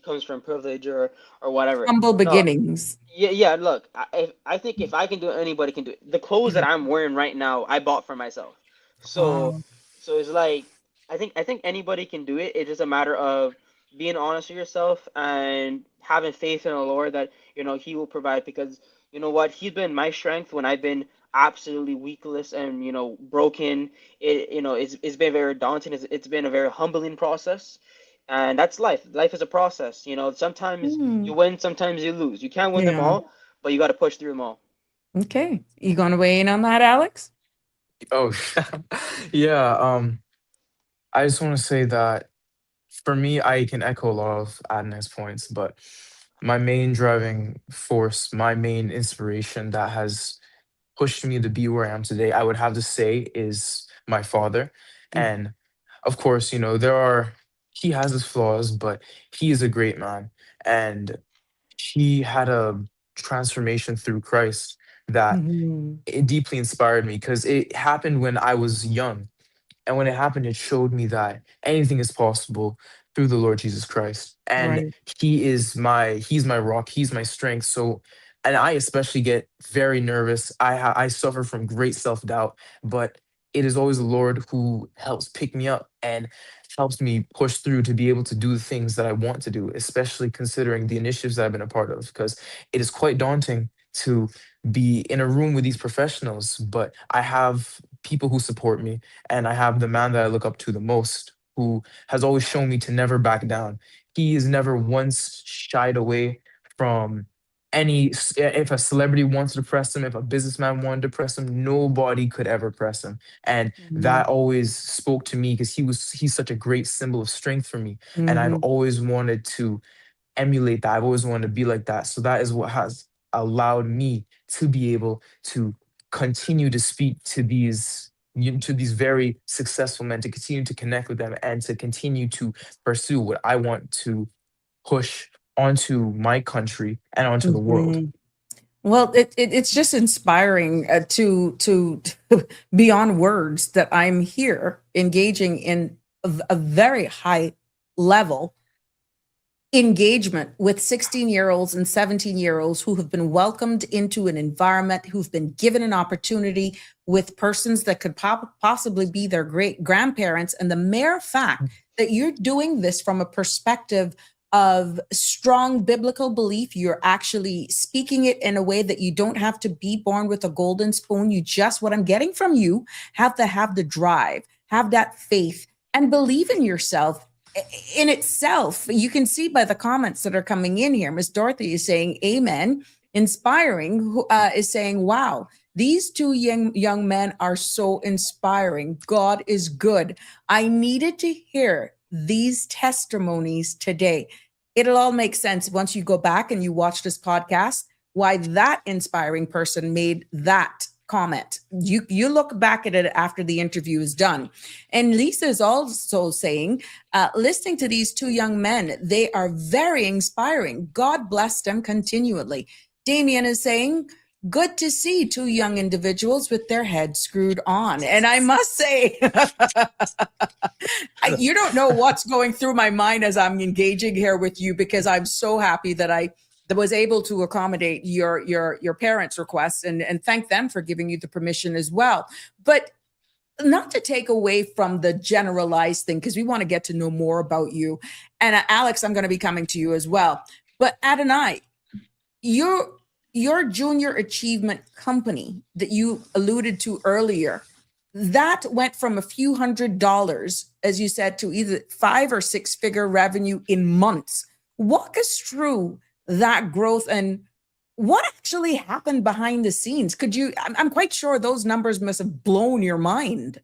comes from privilege or whatever. Humble No, beginnings. yeah, yeah. Look, I think if I can do it, anybody can do it. The clothes that I'm wearing right now, I bought for myself. So, Wow. so it's like I think anybody can do it. It's just a matter of being honest with yourself and having faith in the Lord that He will provide. Because you know what, He's been my strength when I've been absolutely weakless and broken. It's been very daunting. It's been a very humbling process. And that's life. Life is a process. Sometimes you Mm. win, sometimes you lose. You can't win them Yeah. all, but you got to push through them all. Okay. You going to weigh in on that, Alex? Oh, yeah. I just want to say that for me, I can echo a lot of Adonai's points, but my main driving force, my main inspiration that has pushed me to be where I am today, I would have to say is my father. Mm. And of course, he has his flaws, but he is a great man. And he had a transformation through Christ that Mhm. it deeply inspired me because it happened when I was young. And when it happened, it showed me that anything is possible through the Lord Jesus Christ. And Right. he's my rock, he's my strength. So, and I especially get very nervous. I suffer from great self-doubt, but it is always the Lord who helps pick me up and helps me push through to be able to do the things that I want to do, especially considering the initiatives that I've been a part of, because it is quite daunting to be in a room with these professionals, but I have people who support me, and I have the man that I look up to the most, who has always shown me to never back down. He has never once shied away from if a celebrity wants to press him, if a businessman wanted to press him, nobody could ever press him. And Mhm. that always spoke to me because he's such a great symbol of strength for me. And I've Mhm. always wanted to emulate that. I've always wanted to be like that. So that is what has allowed me to be able to continue to speak to these very successful men, to continue to connect with them, and to continue to pursue what I want to push onto my country and onto the world. Mhm. Well, it's just inspiring to beyond words that I'm here engaging in a very high level engagement with 16-year-olds and 17-year-olds who have been welcomed into an environment, who've been given an opportunity with persons that could possibly be their great grandparents. And the mere fact that you're doing this from a perspective of strong biblical belief, you're actually speaking it in a way that you don't have to be born with a golden spoon. What I'm getting from you, have to have the drive, have that faith, and believe in yourself in itself. You can see by the comments that are coming in here. Miss Dorothy is saying amen. Inspiring, who is saying, wow, these two young men are so inspiring. God is good. I needed to hear these testimonies today. It'll all make sense once you go back and you watch this podcast, why that inspiring person made that comment. You look back at it after the interview is done. And Lisa is also saying, listening to these two young men, they are very inspiring. God bless them continually. Damien is saying, good to see two young individuals with their heads screwed on. And I must say, you don't know what's going through my mind as I'm engaging here with you, because I'm so happy that I was able to accommodate your parents' requests and thank them for giving you the permission as well. But not to take away from the generalized thing, because we want to get to know more about you. And Alex, I'm going to be coming to you as well. But Adonai, your junior achievement company that you alluded to earlier, that went from a few $100s, as you said, to either 5 or 6 figure revenue in months. Walk us through that growth and what actually happened behind the scenes. I'm quite sure those numbers must have blown your mind.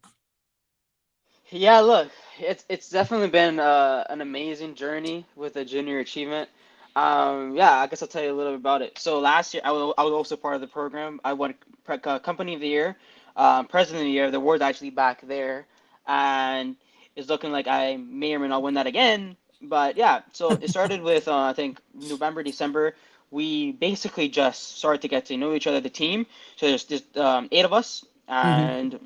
Yeah, look, It's definitely been an amazing journey with the junior achievement. Yeah, I guess I'll tell you a little bit about it. So last year, I was also part of the program. I won Company of the Year, President of the Year. The award's actually back there, and it's looking like I may or may not win that again. But yeah, so it started with I think November, December. We basically just started to get to know each other, the team. So there's just eight of us, Hmm. and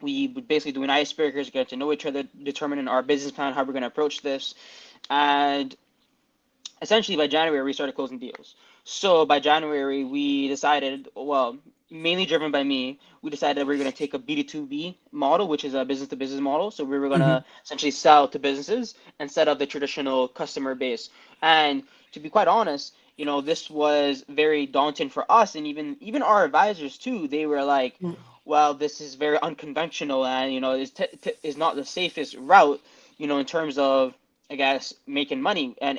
we would basically doing icebreakers, get to know each other, determining our business plan, how we're going to approach this, and essentially by January we started closing deals. So by January we decided, well, mainly driven by me, we decided that we are going to take a B2B model, which is a business to business model. So we were going Hmm. to essentially sell to businesses instead of the traditional customer base. And to be quite honest, this was very daunting for us, and even our advisors too. They were like, well, this is very unconventional, and is not the safest route, in terms of, I guess, making money. And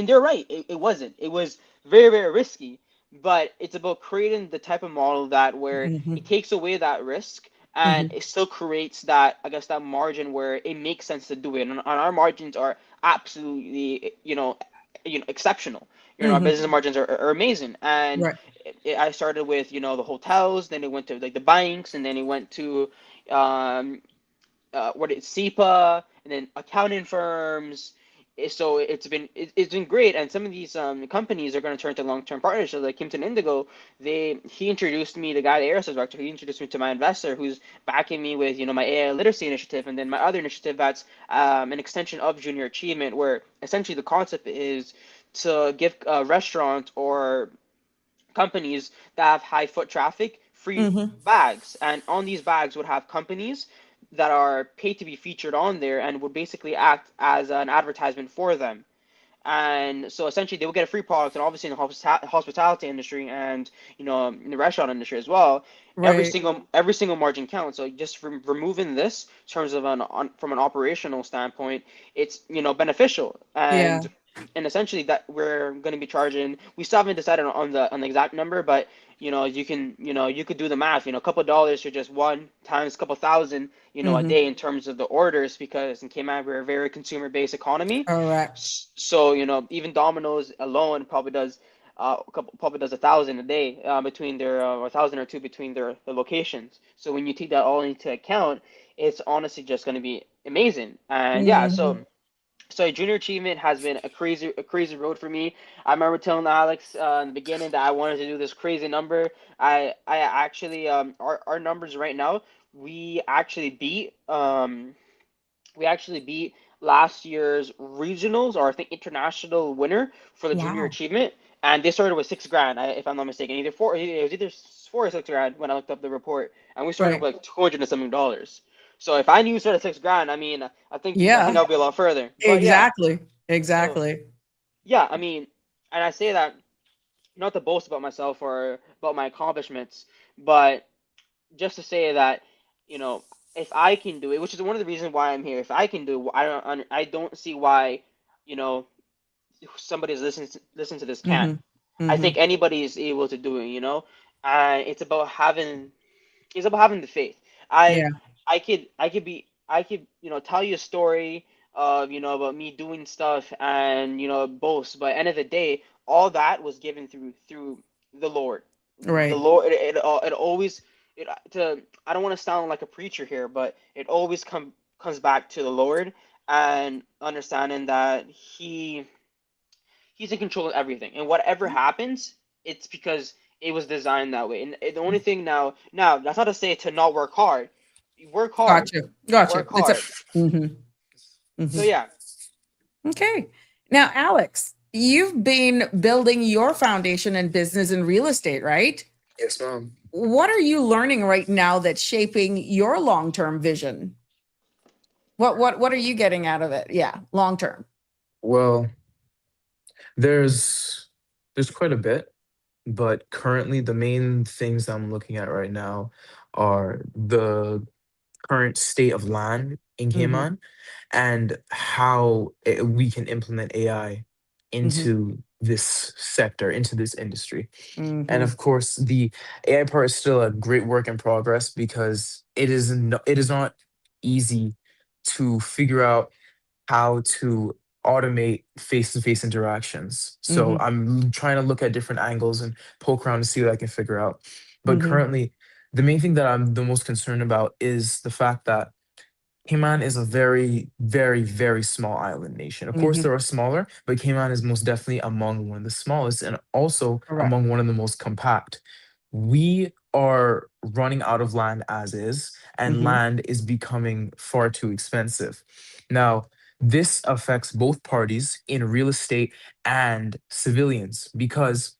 they're right. It wasn't. It was very, very risky. But it's about creating the type of model that where Hmm. it takes away that risk and Hmm. it still creates that, I guess, that margin where it makes sense to do it. And our margins are absolutely, exceptional. Our Hmm. business margins are amazing. And Right. I started with, the hotels, then it went to like the banks, and then it went to um, what it's SEPA, and then accounting firms. So it's been great, and some of these companies are going to turn to long term partnerships. Like Kimpton Indigo, he introduced me, the guy, the aerospace director. He introduced me to my investor, who's backing me with my AI literacy initiative, and then my other initiative that's an extension of Junior Achievement, where essentially the concept is to give restaurants or companies that have high foot traffic free Hmm. bags, and on these bags would have companies that are paid to be featured on there and would basically act as an advertisement for them. And so essentially they will get a free product, and obviously in the hospitality industry and in the restaurant industry as well, Right. every single margin counts. So just removing this in terms of from an operational standpoint, it's beneficial. Yeah. And essentially that we're going to be charging, we still haven't decided on the exact number, but you could do the math. A couple of dollars for just one times a couple thousand a Hmm. day in terms of the orders, because in Cayman we're a very consumer based economy. Correct. So even Domino's alone probably does 1,000 a day, between their or 1,000 or two between their locations. So when you take that all into account, it's honestly just going to be amazing. And yeah, Hmm. so junior achievement has been a crazy road for me. I remember telling Alex in the beginning that I wanted to do this crazy number. I actually our numbers right now, we actually beat last year's regionals, or I think international winner for the junior Wow. achievement, and they started with 6 grand, if I'm not mistaken. It was either 4 or 6 grand when I looked up the report, and we started Right. with like $200 and something dollars. So if I knew you started 6 grand, I mean, I think Yeah. I'll be a lot further. But yeah, Exactly. so Exactly. yeah, I mean, and I say that not to boast about myself or about my accomplishments, but just to say that, you know, if I can do it, which is one of the reasons why I'm here. If I can do it, I don't see why, you know, somebody's listen to this can't. Hmm. I Hmm. think anybody is able to do it, and it's about having the faith. I Yeah. I could tell you a story of about me doing stuff and boast, but at the end of the day, all that was given through the Lord. The Right. Lord, it always it to I don't want to sound like a preacher here, but it always comes back to the Lord, and understanding that he's in control of everything, and whatever happens, it's because it was designed that way. And the only thing now, that's not to say to not work hard. Work hard, Gotcha. Gotcha. work It's a. hard. Hmm. So Hmm. yeah, Okay. Now, Alex, you've been building your foundation in business and real estate, right? Yes, ma'am. What are you learning right now that's shaping your long-term vision? What are you getting out of it? Yeah, long term. Well, there's there's quite a bit, but currently the main things I'm looking at right now are the current state of land in Hmm. Cayman and how we can implement AI Hmm. into this sector, into this industry. And Hmm. of course, the AI part is still a great work in progress because it is not easy to figure out how to automate face-to-face interactions. So Mm-hmm. I'm trying to look at different angles and poke around to see what I can figure out. But Mm-hmm. currently, the main thing that I'm the most concerned about is the fact that Cayman is a very, very, very small island nation. Of course, Mm-hmm. there are smaller, but Cayman is most definitely among one of the smallest and also Correct. among one of the most compact. We are running out of land as is, and Mm-hmm. land is becoming far too expensive. Now, this affects both parties in real estate and civilians because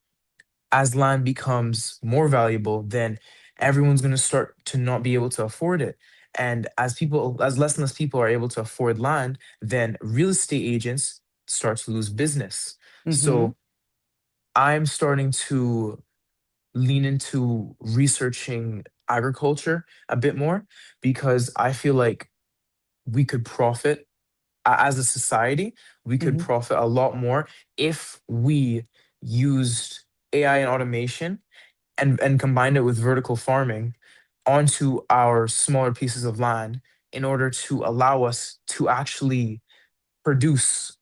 as land becomes more valuable, then everyone's going to start to not be able to afford it. And as less and less people are able to afford land, then real estate agents start to lose business. Mm-hmm. So I'm starting to lean into researching agriculture a bit more because I feel like we could profit as a society, we could Mm-hmm. profit a lot more if we used AI and automation and combined it with vertical farming onto our smaller pieces of land in order to allow us to actually produce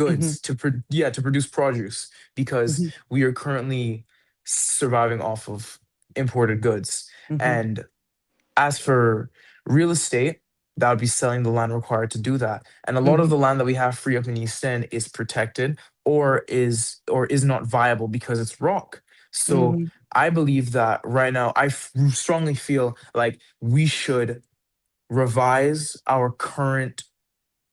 Mm-hmm. goods to produce produce because Mm-hmm. we are currently surviving off of imported goods. Mm-hmm. And as for real estate, that would be selling the land required to do that. And a lot of Mm-hmm. the land that we have free up in East End is protected or is not viable because it's rock. So Mm-hmm. I believe that right now, strongly feel like we should revise our current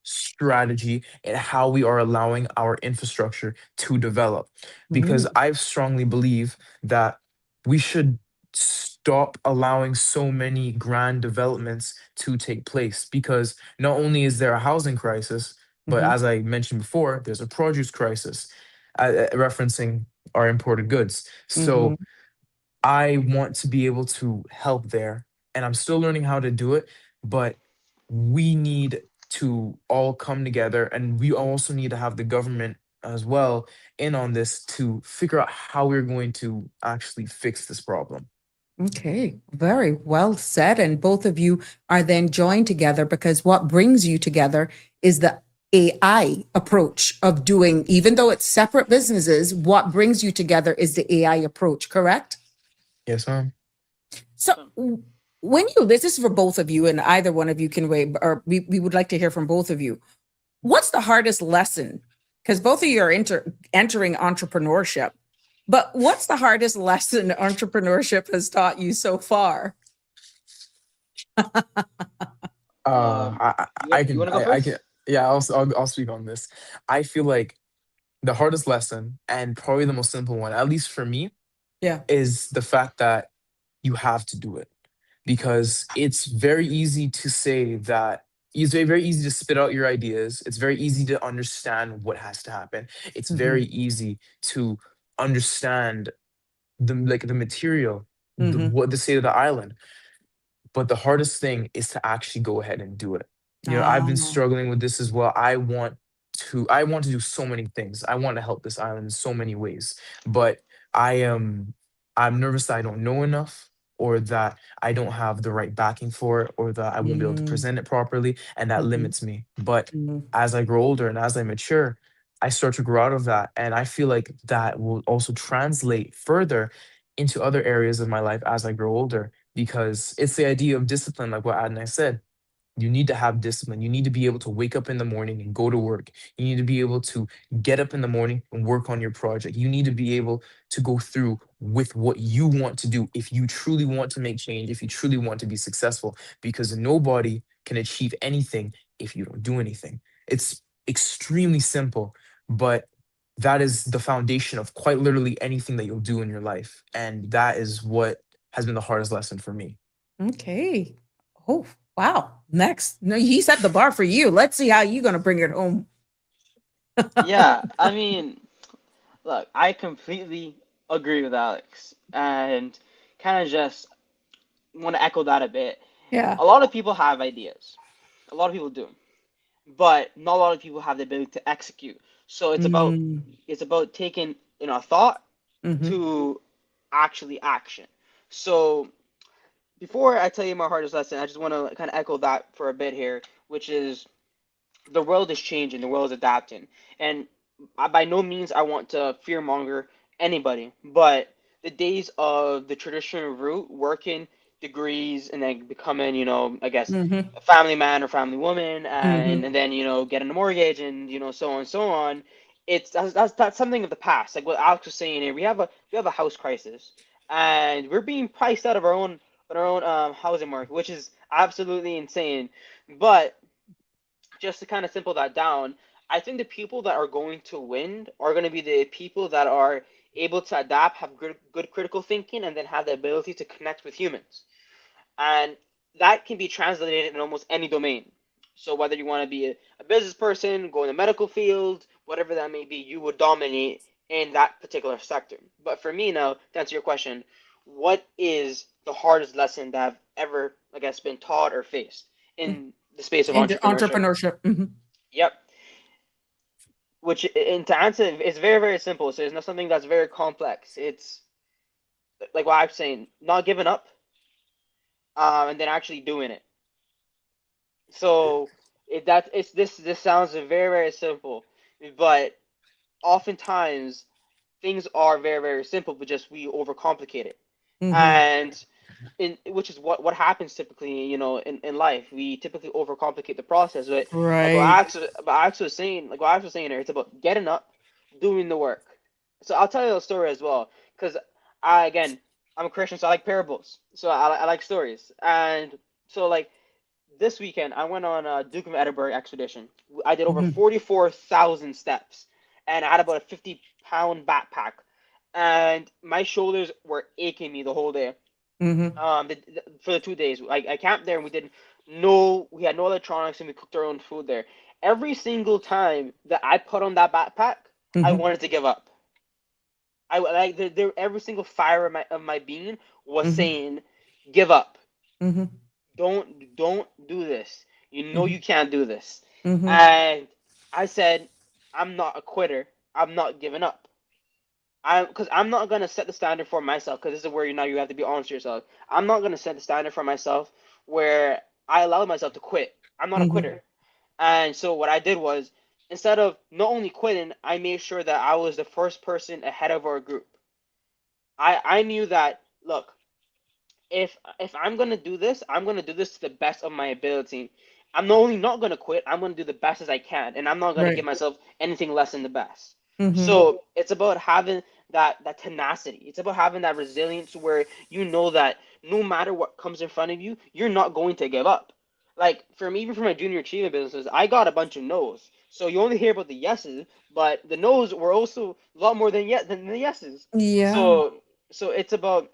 strategy and how we are allowing our infrastructure to develop. Because I strongly believe that we should stop allowing so many grand developments to take place. Because not only is there a housing crisis, but Mm-hmm. as I mentioned before, there's a produce crisis, referencing our imported goods. Mm-hmm. So I want to be able to help there, and I'm still learning how to do it, but we need to all come together, and we also need to have the government as well in on this to figure out how we're going to actually fix this problem. Okay, very well said. And both of you are then joined together because what brings you together is the AI approach of doing, even though it's separate businesses, what brings you together is the AI approach, correct? Yes, ma'am. So So, when you, this is for both of you, and either one of you can wait, or we would like to hear from both of you. What's the hardest lesson? Because both of you are entering entrepreneurship, but what's the hardest lesson entrepreneurship has taught you so far? I you can, want to go I can, first? yeah, I'll speak on this. I feel like the hardest lesson and probably the most simple one, at least for me, Yeah. is the fact that you have to do it because it's very easy to say that it's very easy to spit out your ideas. It's very easy to understand what has to happen. It's Mm-hmm. very easy to understand the material, Mm-hmm. what the state of the island. But the hardest thing is to actually go ahead and do it. You know, I've been Oh. struggling with this as well. I want to do so many things. I want to help this island in so many ways. But I am I'm nervous that I don't know enough or that I don't have the right backing for it or that I won't be able to Mm-hmm. present it properly and that limits me. But Mm-hmm. as I grow older and as I mature, I start to grow out of that and I feel like that will also translate further into other areas of my life as I grow older because it's the idea of discipline, like what Adonai said. You need to have discipline. You need to be able to wake up in the morning and go to work. You need to be able to get up in the morning and work on your project. You need to be able to go through with what you want to do if you truly want to make change, if you truly want to be successful, because nobody can achieve anything if you don't do anything. It's extremely simple, but that is the foundation of quite literally anything that you'll do in your life. And that is what has been the hardest lesson for me. Okay. Oh, wow. Next. No, he set the bar for you. Let's see how you're going to bring it home. Yeah, I mean, look, I completely agree with Alex, and kind of just want to echo that a bit. Yeah. A lot of people have ideas. A lot of people do, but not a lot of people have the ability to execute. So Mm-hmm. it's about taking a thought Mm-hmm. to actually action. So before I tell you my hardest lesson, I just want to kind of echo that for a bit here, which is the world is changing, the world is adapting, and by no means I want to fearmonger anybody, but the days of the traditional route, working degrees and then becoming, I guess, Mm-hmm. a family man or family woman, Mm-hmm. and then getting a mortgage and so on and so on. That's something of the past. Like what Alex was saying here, we have a house crisis, and we're being priced out of our own housing market, which is absolutely insane. But just to kind of simple that down, I think the people that are going to win are going to be the people that are able to adapt, have good critical thinking, and then have the ability to connect with humans. And that can be translated in almost any domain. So whether you want to be a business person, go in the medical field, whatever that may be, you would dominate in that particular sector. But for me now, to answer your question, what is the hardest lesson that I've ever, I guess, been taught or faced in the space of And entrepreneurship? entrepreneurship. Mm-hmm. Yep. Which, and to answer, it's very, very simple. So it's not something that's very complex. It's like what I'm saying, not giving up, and then actually doing it. So it's this sounds very, very simple, but oftentimes things are very, very simple, but just we overcomplicate it. Mm-hmm. And in which is what happens typically, in life. We typically overcomplicate the process. But Right. like what Alex was saying here, it's about getting up, doing the work. So I'll tell you a story as well, because again, I'm a Christian, so I like parables. So I like stories. And so like this weekend, I went on a Duke of Edinburgh expedition. I did over Mm-hmm. 44,000 steps, and I had about a 50-pound backpack, and my shoulders were aching me the whole day. Mm-hmm. For the 2 days, I camped there, and we had no electronics, and we cooked our own food there. Every single time that I put on that backpack, I Mm-hmm. wanted to give up. I like every single fiber of my being was Mm-hmm. saying, "Give up. Mm-hmm. Don't do this. You know you can't do this." Mm-hmm. And I said, "I'm not a quitter. I'm not giving up. Because I'm not gonna set the standard for myself. Because this is where you have to be honest with yourself. I'm not gonna set the standard for myself where I allow myself to quit. I'm not a Mm-hmm. quitter." And so what I did was, instead of not only quitting, I made sure that I was the first person ahead of our group. I knew that, look, if I'm gonna do this, I'm gonna do this to the best of my ability. I'm not only not gonna quit, I'm gonna do the best as I can, and I'm not gonna give Right. myself anything less than the best. Mm-hmm. So it's about having that tenacity. It's about having that resilience where you know that no matter what comes in front of you, you're not going to give up. Like for me, even for my junior achievement businesses, I got a bunch of no's. So you only hear about the yeses, but the no's were also a lot more than the yeses. Yeah. So it's about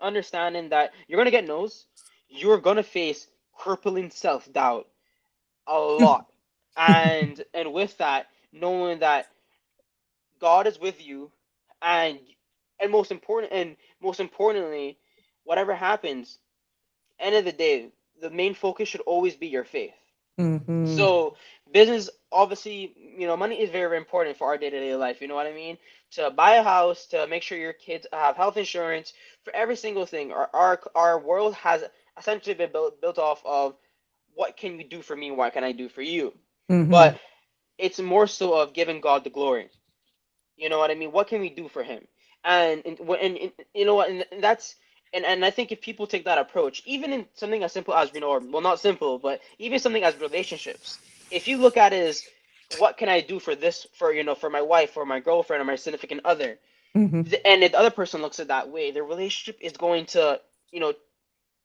understanding that you're gonna get no's, you're gonna face crippling self-doubt a lot, and with that, knowing that God is with you, and most importantly, whatever happens, end of the day, the main focus should always be your faith. Mm-hmm. So business, obviously, money is very, very important for our day-to-day life. You know what I mean? To buy a house, to make sure your kids have health insurance, for every single thing. Our world has essentially been built off of what can you do for me? What can I do for you? Mm-hmm. But it's more so of giving God the glory. You know what I mean? What can we do for him? And you know what? And that's and I think if people take that approach, even in something as simple as or well, not simple, but even something as relationships, if you look at it as what can I do for this for my wife or my girlfriend or my significant other, Mm-hmm. and if the other person looks at it that way, their relationship is going to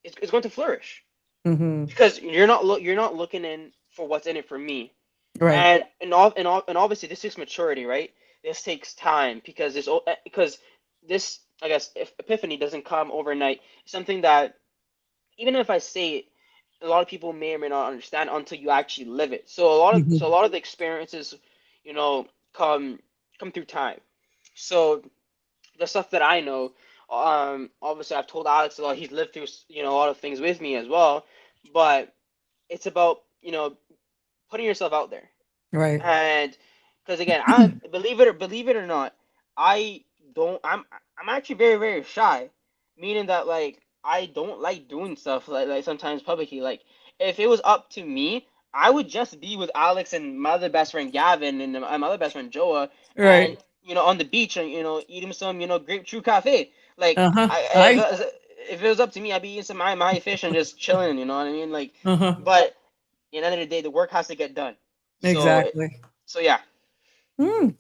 it's going to flourish Mm-hmm. because you're not looking in for what's in it for me. Right. And obviously this takes maturity, right? This takes time because this, I guess, if epiphany doesn't come overnight, it's something that even if I say it, a lot of people may or may not understand until you actually live it. So a Mm-hmm. lot of the experiences, you know, come through time. So the stuff that I know, obviously I've told Alex a lot. He's lived through a lot of things with me as well, but it's about putting yourself out there. Right. And because again, I believe it or not, I don't. I'm actually very, very shy, meaning that like I don't like doing stuff like sometimes publicly. Like if it was up to me, I would just be with Alex and my other best friend Gavin and my other best friend Joa, and Right. on the beach and eating some grape true cafe. Like Uh-huh. if, I if it was up to me, I'd be eating some my fish and just chilling. You know what I mean? Like, uh-huh. but at the end of the day, the work has to get done. So Exactly. so yeah. Hmm.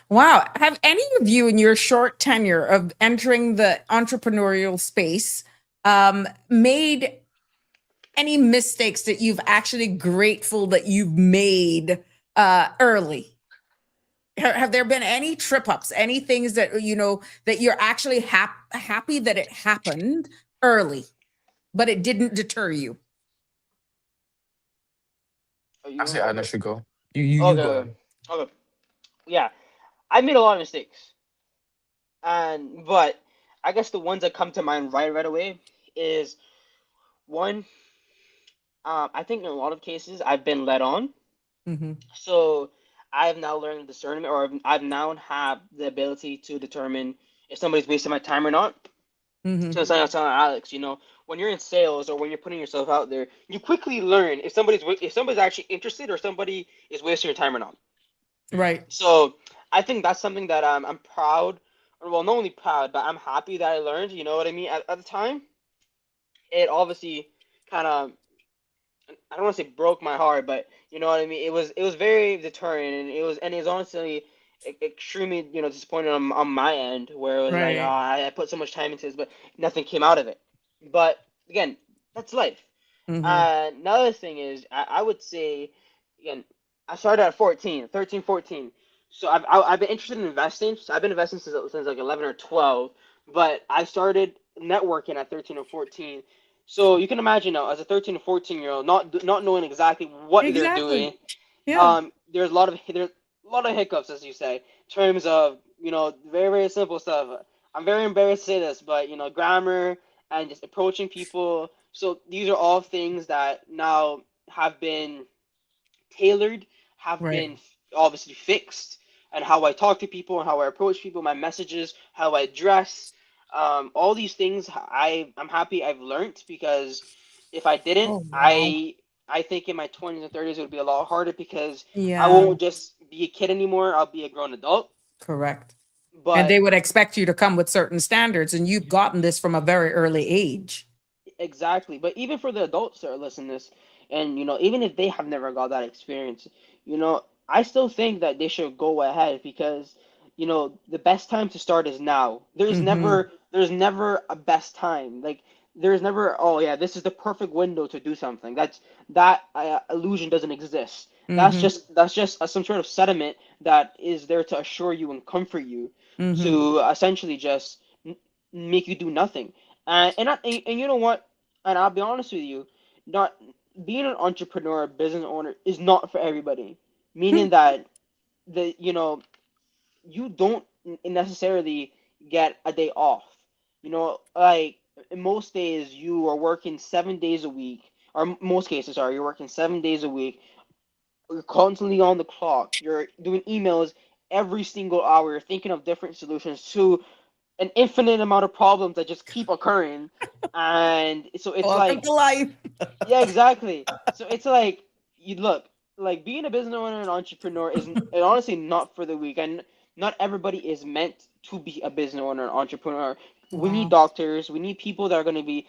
Wow. Have any of you in your short tenure of entering the entrepreneurial space made any mistakes that you've actually grateful that you've made early? Have there been any trip ups, any things that that you're actually happy that it happened early, but it didn't deter you? Oh, I you say want to go Adna first? should go. You Okay, go okay, ahead. okay. Yeah, I made a lot of mistakes, but I guess the ones that come to mind right away is one. I think in a lot of cases I've been led on, Mm-hmm. so I've now learned discernment, or I've now have the ability to determine if somebody's wasting my time or not. Mm-hmm. So it's like I was telling Alex, when you're in sales or when you're putting yourself out there, you quickly learn if somebody's actually interested or somebody is wasting your time or not. Right. So I think that's something that I'm proud, or well, not only proud, but I'm happy that I learned. You know what I mean? At the time, it obviously kind of, I don't want to say broke my heart, but you know what I mean. It was very deterring, and it was honestly extremely disappointing on my end, where it was like, oh, Right. I put so much time into this, but nothing came out of it. But again, that's life. Mm-hmm. Another thing is, I would say, again, I started at 14, 13, 14. So I've been interested in investing. So I've been investing since like 11 or 12. But I started networking at 13 or 14. So you can imagine now, as a 13 or 14-year-old, not knowing exactly what they're Exactly. doing, Yeah. there's a lot of hiccups, as you say, in terms of very very simple stuff. I'm very embarrassed to say this, but grammar and just approaching people. So these are all things that now have been tailored, have Right. been obviously fixed, and how I talk to people and how I approach people, my messages, how I dress, all these things I'm happy I've learned, because if I didn't, Oh wow. I think in my 20s and 30s it would be a lot harder, because I Yeah. won't just be a kid anymore. I'll be a grown adult. Correct. And But they would expect you to come with certain standards, and you've gotten this from a very early age. exactly. But even for the adults that are listening to this, and even if they have never got that experience, I still think that they should go ahead, because the best time to start is now. Mm-hmm. There's never a best time. Like there's never, oh yeah, this is the perfect window to do something. That illusion doesn't exist. That's Mm-hmm. just some sort of sediment that is there to assure you and comfort you, Mm-hmm. to essentially just make you do nothing. And you know what? And I'll be honest with you, not being an entrepreneur, business owner is not for everybody. Meaning that the you don't necessarily get a day off. Like in most days you are working 7 days a week, or most cases are you're working 7 days a week. You're constantly on the clock. You're doing emails every single hour. You're thinking of different solutions to an infinite amount of problems that just keep occurring. And so it's Welcome like, to life. yeah, exactly. So it's like, you look, like being a business owner and entrepreneur is honestly not for the weak, and not everybody is meant to be a business owner and entrepreneur. We need Wow. doctors. We need people that are going to be,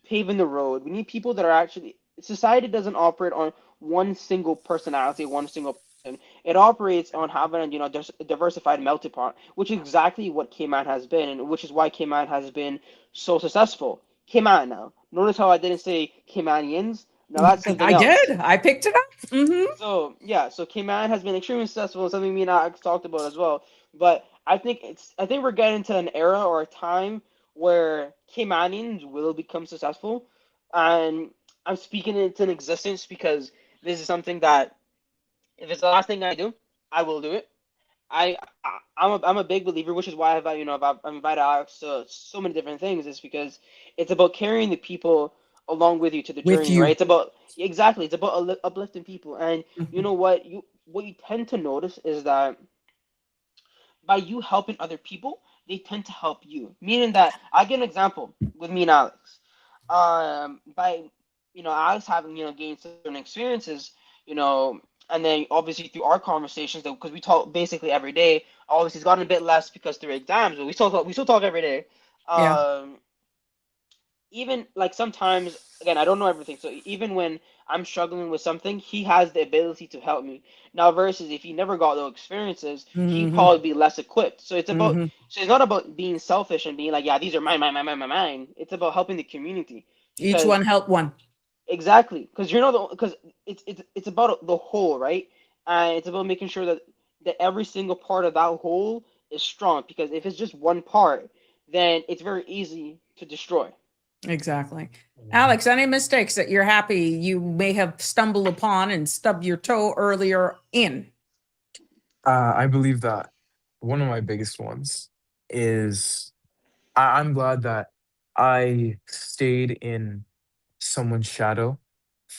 paving the road. We need people that are actually. Society doesn't operate on one single personality, one single person. It operates on having a diversified melting pot, which is exactly what Cayman has been, and which is why Cayman has been so successful. Cayman now. Notice how I didn't say Caymanians. Now that's I something else. did. I picked it up. Mm-hmm. So yeah, so Cayman has been extremely successful, something me and Alex talked about as well. But I think we're getting to an era or a time where Caymanians will become successful, and I'm speaking it into existence, because this is something that, if it's the last thing I do, I will do it. I'm a big believer, which is why I've invited Alex to so many different things. Is because it's about carrying the people along with you to the With journey, right? you. It's about uplifting people, and you Mhm. know what you tend to notice is that by you helping other people, they tend to help you. Meaning that I get an example with me and Alex. By Alex having gained certain experiences, and then obviously through our conversations, because we talk basically every day. Obviously, it's gotten a bit less because through exams, but we still talk every day. Yeah. Even like sometimes, again, I don't know everything, so even when I'm struggling with something, he has the ability to help me. Now versus if he never got those experiences, he'd Mm-hmm. probably be less equipped. Mm-hmm. So it's not about being selfish and being like, yeah, these are mine. It's about helping the community. Each Because one help one. exactly, because because it's about the whole, right? And it's about making sure that every single part of that whole is strong, because if it's just one part, then it's very easy to destroy. Exactly. Mhm. Alex, any mistakes that you're happy you may have stumbled upon and stubbed your toe earlier in? I believe that one of my biggest ones is I'm glad that I stayed in someone's shadow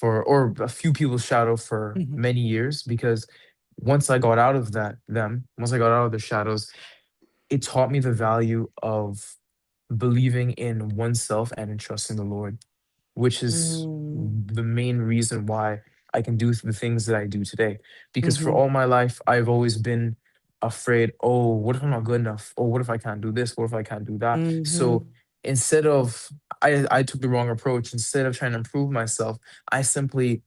or a few people's shadow for Mhm. many years, because once I got out of the shadows, it taught me the value of believing in oneself and in trusting the Lord, which is Mm. the main reason why I can do the things that I do today. Because for Mhm. all my life, I've always been afraid, oh, what if I'm not good enough? Oh, what if I can't do this? What if I can't do that? So Mhm. instead of, I took the wrong approach. Instead of trying to improve myself, I simply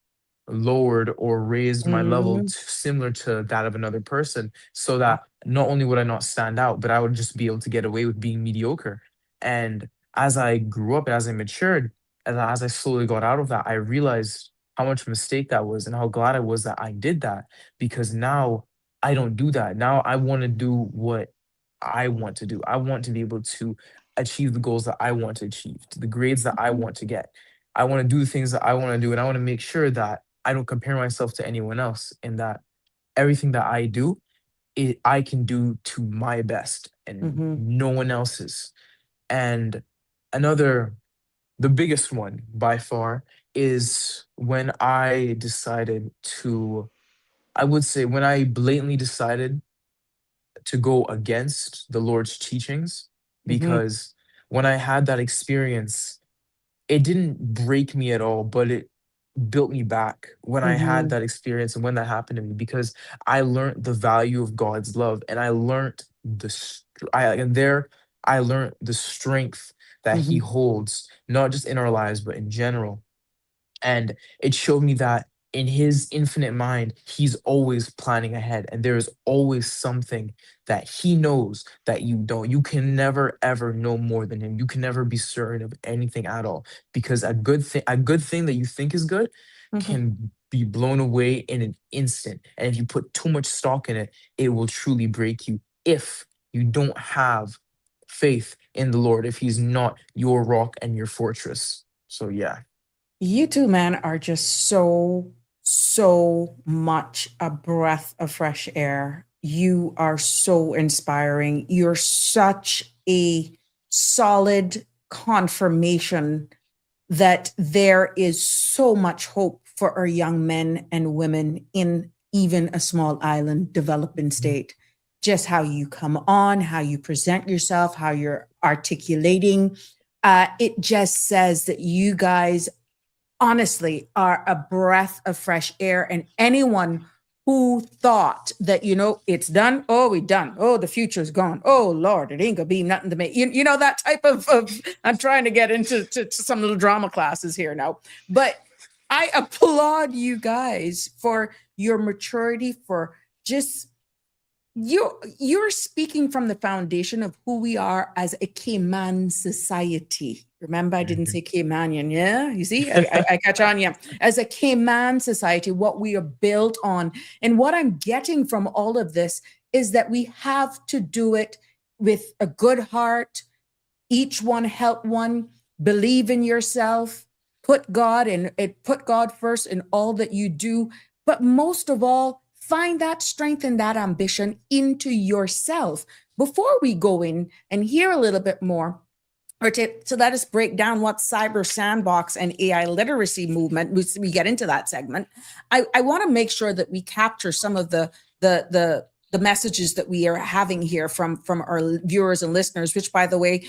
lowered or raised my level Mhm. similar to that of another person, so that not only would I not stand out, but I would just be able to get away with being mediocre. And as I grew up, as I matured, and as I slowly got out of that, I realized how much mistake that was and how glad I was that I did that, because now I don't do that. Now I want to do what I want to do. I want to be able to achieve the goals that I want to achieve, the grades that I want to get. I want to do the things that I want to do, and I want to make sure that I don't compare myself to anyone else, and that everything that I do, I can do to my best and Mhm. no one else's. And another, the biggest one by far, is when I decided to, I would say, when I blatantly decided to go against the Lord's teachings, Mhm. because when I had that experience, it didn't break me at all, but it built me back when I had Mhm. that experience and when that happened to me, because I learned the value of God's love, and I learned I learned the strength that He Mhm. holds, not just in our lives but in general. And it showed me that in his infinite mind, he's always planning ahead. And there is always something that he knows that you don't. You can never ever know more than him. You can never be certain of anything at all. Because a good thing that you think is good Mhm. can be blown away in an instant. And if you put too much stock in it, it will truly break you if you don't have faith in the Lord, if he's not your rock and your fortress. So yeah. You two men are just so much a breath of fresh air. You are so inspiring. You're such a solid confirmation that there is so much hope for our young men and women in even a small island developing state. Just how you come on, how you present yourself, how you're articulating. It just says that you guys honestly are a breath of fresh air. And anyone who thought that, it's done, oh, we done, oh, the future's gone, oh, Lord, it ain't gonna be nothing to me. That type of I'm trying to get into to some little drama classes here now. But I applaud you guys for your maturity, for just you're speaking from the foundation of who we are as a Cayman society. Remember, I didn't say Caymanian. Yeah, you see, I catch on. Yeah, as a Cayman society, what we are built on, and what I'm getting from all of this is that we have to do it with a good heart. Each one help one. Believe in yourself. Put God first in all that you do. But most of all, find that strength and that ambition into yourself. Before we go in and hear a little bit more, or to let us break down what cyber sandbox and AI literacy movement, we get into that segment. I want to make sure that we capture some of the the messages that we are having here from our viewers and listeners, which, by the way,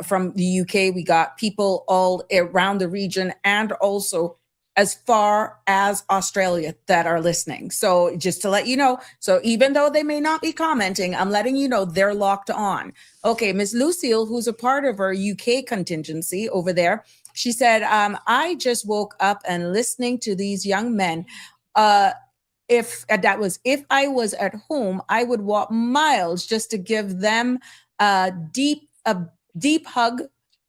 from the UK, we got people all around the region and also as far as Australia that are listening. So just to let you know, so even though they may not be commenting, I'm letting you know they're locked on. Okay, Miss Lucille, who's a part of our UK contingency over there, she said, I just woke up and listening to these young men. If I was at home, I would walk miles just to give them a deep hug.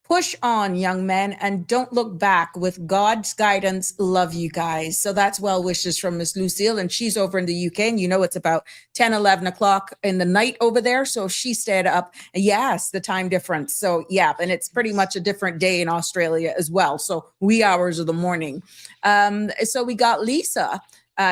Push on, young men, and don't look back. With God's guidance, love you guys. So that's well wishes from Miss Lucille, and she's over in the UK, and it's about 10, 11 o'clock in the night over there. So she stayed up. Yes, the time difference. So yeah, and it's pretty much a different day in Australia as well. So wee hours of the morning. So we got Lisa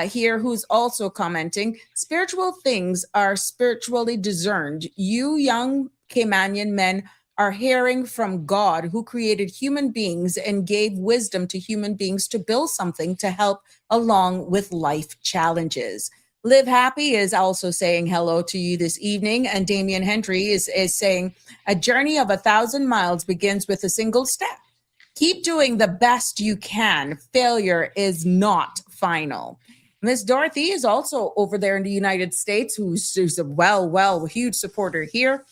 here, who's also commenting, spiritual things are spiritually discerned. You young Caymanian men are hearing from God, who created human beings and gave wisdom to human beings to build something to help along with life challenges. Live Happy is also saying hello to you this evening. And Damian Hendry is saying, a journey of 1,000 miles begins with a single step. Keep doing the best you can. Failure is not final. Miss Dorothy is also over there in the United States, who's a huge supporter here.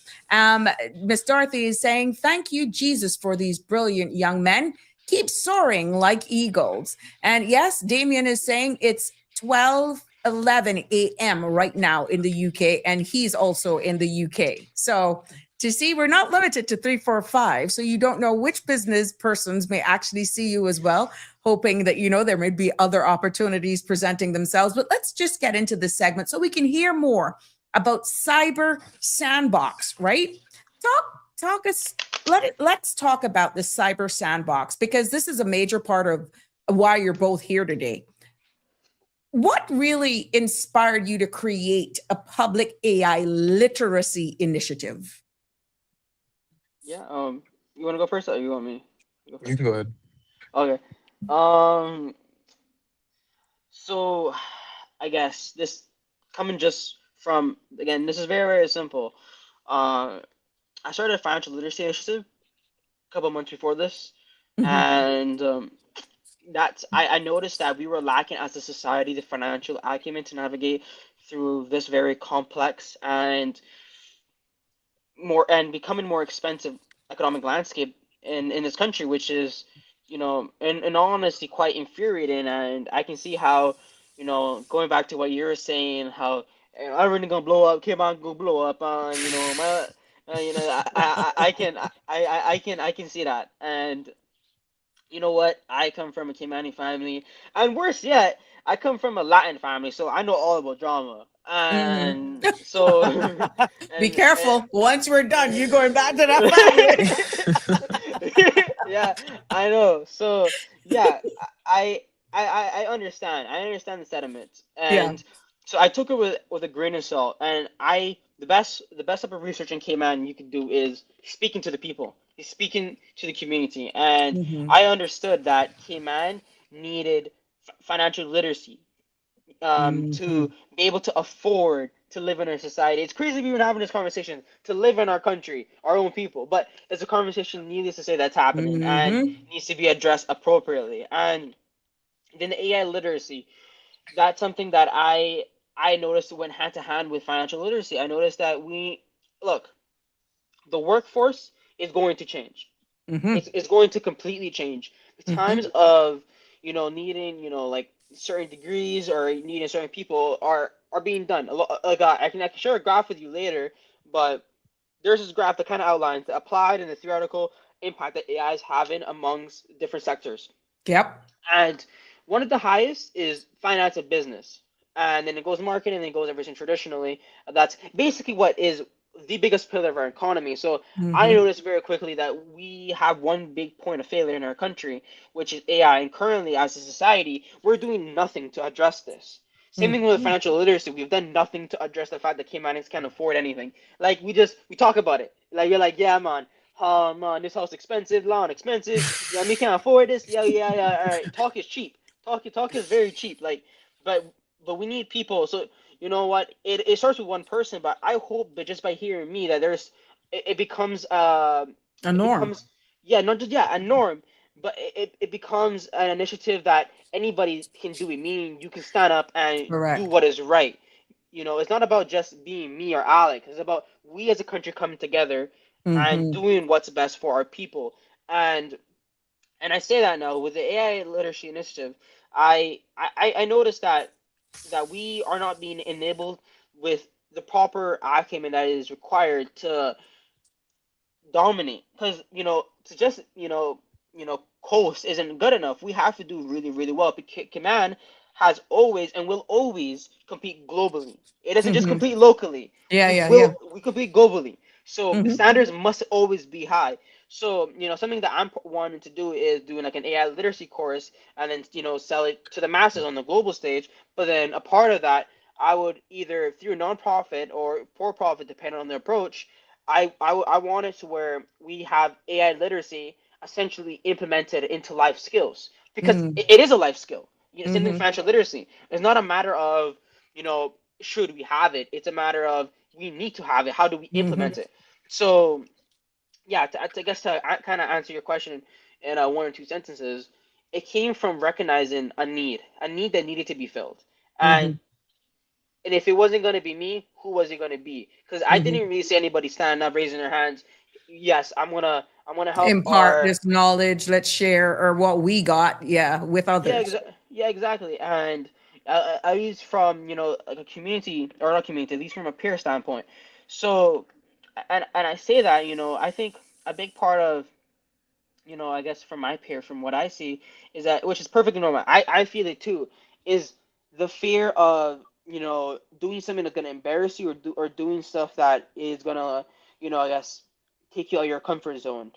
Miss Dorothy is saying, thank you, Jesus, for these brilliant young men. Keep soaring like eagles. And yes, Damien is saying it's 12:11 a.m. right now in the UK, and he's also in the UK. So to see, we're not limited to 3, 4, 5. So you don't know which business persons may actually see you as well, hoping that, there may be other opportunities presenting themselves. But let's just get into this segment so we can hear more about Cyber Sandbox, right? Let's talk about the Cyber Sandbox, because this is a major part of why you're both here today. What really inspired you to create a public AI literacy initiative? Yeah. You want to go first, or you want me? You can go ahead. Okay. So I guess this coming just from, again, this is very, very simple. I started a financial literacy initiative a couple months before this, and I noticed that we were lacking as a society the financial acumen to navigate through this very complex and becoming more expensive economic landscape in this country, which is, in all honesty, quite infuriating. And I can see how, going back to what you were saying, how I'm really gonna blow up, Cayman go blow up on, my, I can see that. And you know what? I come from a Caymanian family, and worse yet, I come from a Latin family, so I know all about drama. And so, be careful. Once we're done, you're going back to that family. Yeah, I know. So yeah, I understand. I understand the sentiments, and so I took it with a grain of salt. And the best type of research in Cayman you can do is speaking to the people, speaking to the community. And I understood that Cayman needed financial literacy to be able to afford to live in our society. It's crazy we've been having this conversation to live in our country, our own people, but it's a conversation, needless to say, that's happening and needs to be addressed appropriately. And then the AI literacy, that's something that I noticed went hand to hand with financial literacy. I noticed that the workforce is going to change. It's going to completely change. The times of needing like certain degrees or needing certain people are being done. I can share a graph with you later, but there's this graph that kind of outlines the applied and the theoretical impact that AI is having amongst different sectors. Yep. And one of the highest is finance and business, and then it goes marketing, and then it goes everything traditionally. That's basically what is the biggest pillar of our economy. So I noticed very quickly that we have one big point of failure in our country, which is AI. And currently, as a society, we're doing nothing to address this. Same thing with financial literacy. We've done nothing to address the fact that Caymanians can't afford anything. Like we talk about it. Like you're like, yeah, man, this house expensive, lawn expensive. Yeah, me can't afford this. Yeah. All right, talk is cheap. Talk is very cheap. Like, but we need people. So you know what, it starts with one person, but I hope that just by hearing me that it becomes A it norm. becomes yeah, not just a norm, but it becomes an initiative that anybody can do it, meaning you can stand up and do Correct. what is right. It's not about just being me or Alex. It's about we as a country coming together and Mm-hmm. doing what's best for our people. And I say that now with the AI literacy initiative, I noticed that we are not being enabled with the proper acumen that is required to dominate. Because to just coast isn't good enough. We have to do really really well. Because Cayman has always and will always compete globally. It doesn't just Mm-hmm. compete locally. Yeah, We yeah, yeah. will we compete globally. So the Mm-hmm. standards must always be high. So something that I'm wanting to do is doing like an AI literacy course and then sell it to the masses on the global stage. But then a part of that, I would either through nonprofit or for profit, depending on the approach. I want it to where we have AI literacy essentially implemented into life skills because Mm-hmm. it is a life skill. Same thing with Mm-hmm. financial literacy. It's not a matter of should we have it. It's a matter of we need to have it. How do we Mm-hmm. implement it? So yeah, I guess to kind of answer your question in one or two sentences, it came from recognizing a need that needed to be filled, Mm-hmm. and if it wasn't going to be me, who was it going to be? Because I Mm-hmm. didn't really see anybody standing up, raising their hands. Yes, I'm gonna help Impart our. this knowledge. Let's share or what we got. Yeah, with others. Yeah, exactly. And at least from like a community or not community, at least from a peer standpoint. So, and I say that I think a big part of I guess from my peer, from what I see, is that which is perfectly normal. I feel it too. Is the fear of doing something that's gonna embarrass you or doing stuff that is gonna I guess take you out of your comfort zone.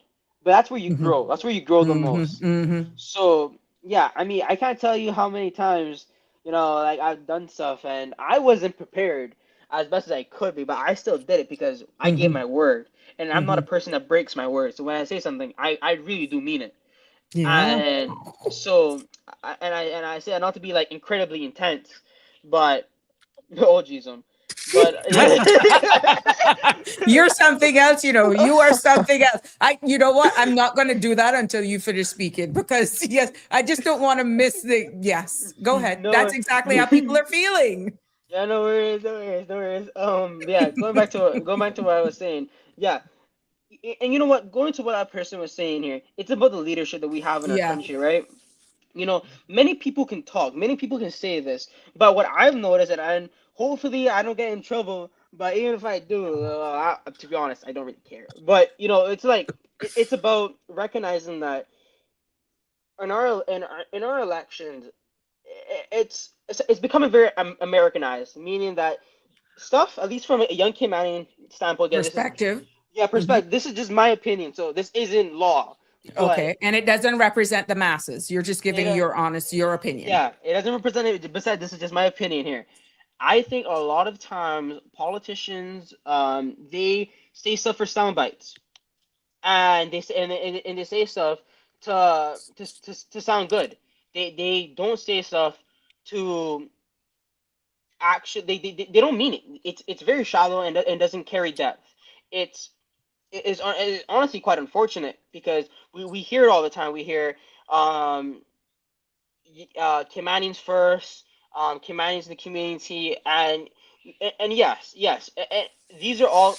But that's where you Mm-hmm. grow. That's where you grow the Mm-hmm. most. Mm-hmm. So yeah, I mean I can't tell you how many times like I've done stuff and I wasn't prepared as best as I could be, but I still did it because I gave Mm-hmm. my word and I'm not Mm-hmm. a person that breaks my word. So when I say something, I really do mean it. Yeah. And so, and I say that not to be like incredibly intense, but oh geez, but You're something else, you are something else. You know what? I'm not going to do that until you finish speaking because yes, I just don't want to miss yes, go ahead. That's no, exactly how people are feeling. yeah, no worries, no worries, no worries. Yeah, going back to what I was saying. Yeah, and you know what? Going to what that person was saying here, it's about the leadership that we have in our Yeah. country, right? Many people can talk, many people can say this, but what I've noticed, and hopefully I don't get in trouble, but even if I do, to be honest, I don't really care. But it's like it's about recognizing that in our elections, it's becoming very Americanized, meaning that stuff, at least from a young Caymanian standpoint, again, this is Perspective. yeah, Mhm. perspective. This is just my opinion, so this isn't law, but Okay. And it doesn't represent the masses. You're just it giving your opinion. yeah, it doesn't represent it. Besides, this is just my opinion here. I think a lot of times politicians, they say stuff for sound bites, and they say and they say stuff to sound good. They don't say stuff to actually. They don't mean it. It's very shallow and doesn't carry depth. It's it is honestly quite unfortunate because we hear it all the time. We hear um Caymanians first, Caymanians in the community, and yes, yes, these are all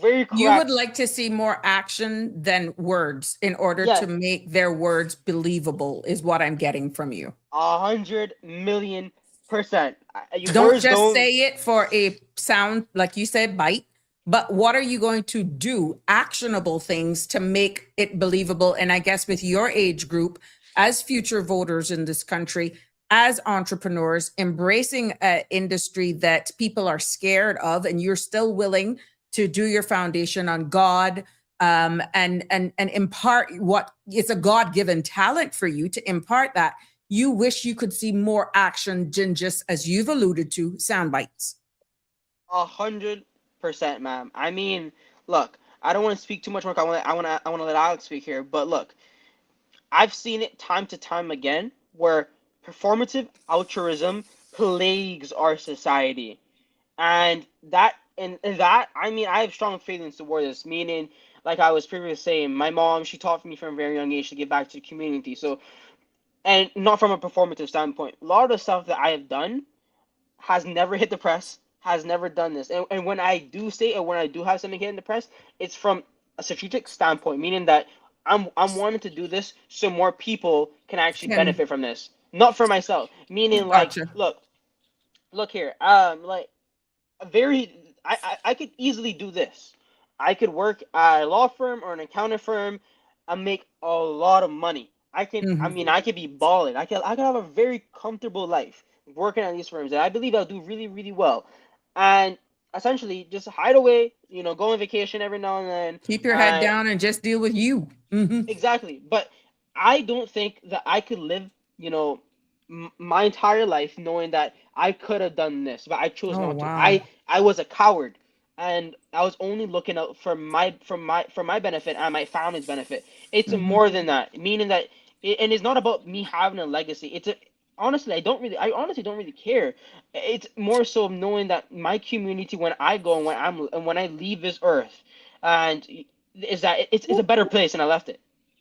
very You would correct. like to see more action than words in order to Yes, make their words believable, is what I'm getting from you. 100,000,000%. Your Don't words just don't. say it for a sound, like you said, bite, but what are you going to do? Actionable things to make it believable. And I guess with your age group, as future voters in this country, as entrepreneurs, embracing an industry that people are scared of, and you're still willing to do your foundation on God, and impart what it's a God-given talent for you to impart that. You wish you could see more action than just, as you've alluded to, sound bites. 100%, ma'am. I mean, look, I don't want to speak too much more. I want to let Alex speak here. But look, I've seen it time to time again where performative altruism plagues our society. and I mean, I have strong feelings toward this, meaning, like I was previously saying, my mom, she taught me from a very young age to give back to the community. So, and not from a performative standpoint, a lot of the stuff that I have done has never hit the press, has never done this. And when I do say, and when I do have something hit in the press, it's from a strategic standpoint, meaning that I'm wanting to do this so more people can actually Can benefit from this, not for myself. Meaning, like, gotcha. look here, like, a very I could easily do this. I could work at a law firm or an accounting firm and make a lot of money. I Hmm. mean, I could be balling. I could have a very comfortable life working at these firms, and I believe I'll do really, really well. And essentially just hide away, go on vacation every now and then. Keep your head And down and just deal with you. Hmm. exactly. But I don't think that I could live, my entire life knowing that I could have done this, but I chose Oh not to. wow. I was a coward, and I was only looking out for my benefit and my family's benefit. It's Hmm. more than that, meaning that, and it's not about me having a legacy. Honestly, I honestly don't really care. It's more so knowing that my community, when I go and when I leave this earth, and is that it's a better place than I left it.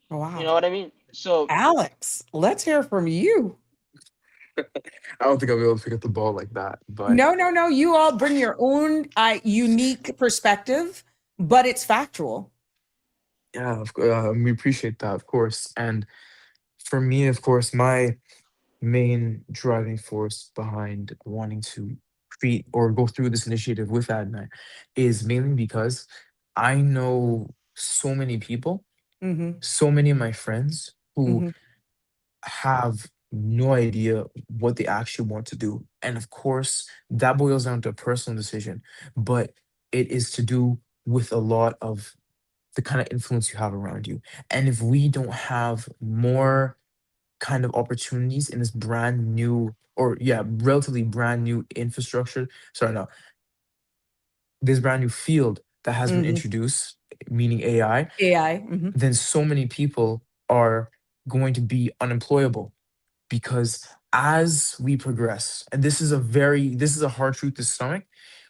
You Wow. know what I mean? So Alex, let's hear from you. I don't think I'll be able to pick up the ball like that, but No, no, no. You all bring your own unique perspective, but it's factual. yeah, we appreciate that, of course. And for me, of course, my main driving force behind wanting to create or go through this initiative with Adonai is mainly because I know so many people, Hmm. so many of my friends who Hmm. have no idea what they actually want to do. And of course, that boils down to a personal decision, but it is to do with a lot of the kind of influence you have around you. And if we don't have more kind of opportunities in this brand new, or yeah, relatively brand new infrastructure, sorry, no, this brand new field that has been Hmm. introduced, meaning AI, AI. Hmm. then so many people are going to be unemployable because as we progress, and this is a hard truth to stomach,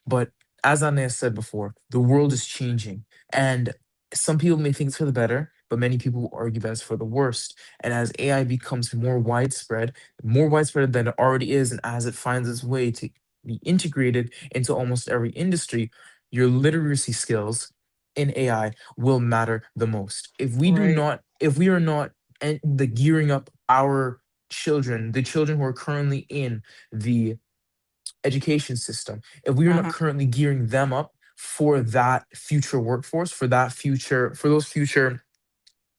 but as Anna said before, the world is changing, and some people may think it's for the better, but many people will argue that it's for the worst. And as AI becomes more widespread than it already is, and as it finds its way to be integrated into almost every industry, your literacy skills in AI will matter the most. Right. If we are not and the gearing up our children, the children who are currently in the education system, if we are not Uh-huh. currently gearing them up for that future workforce, for those future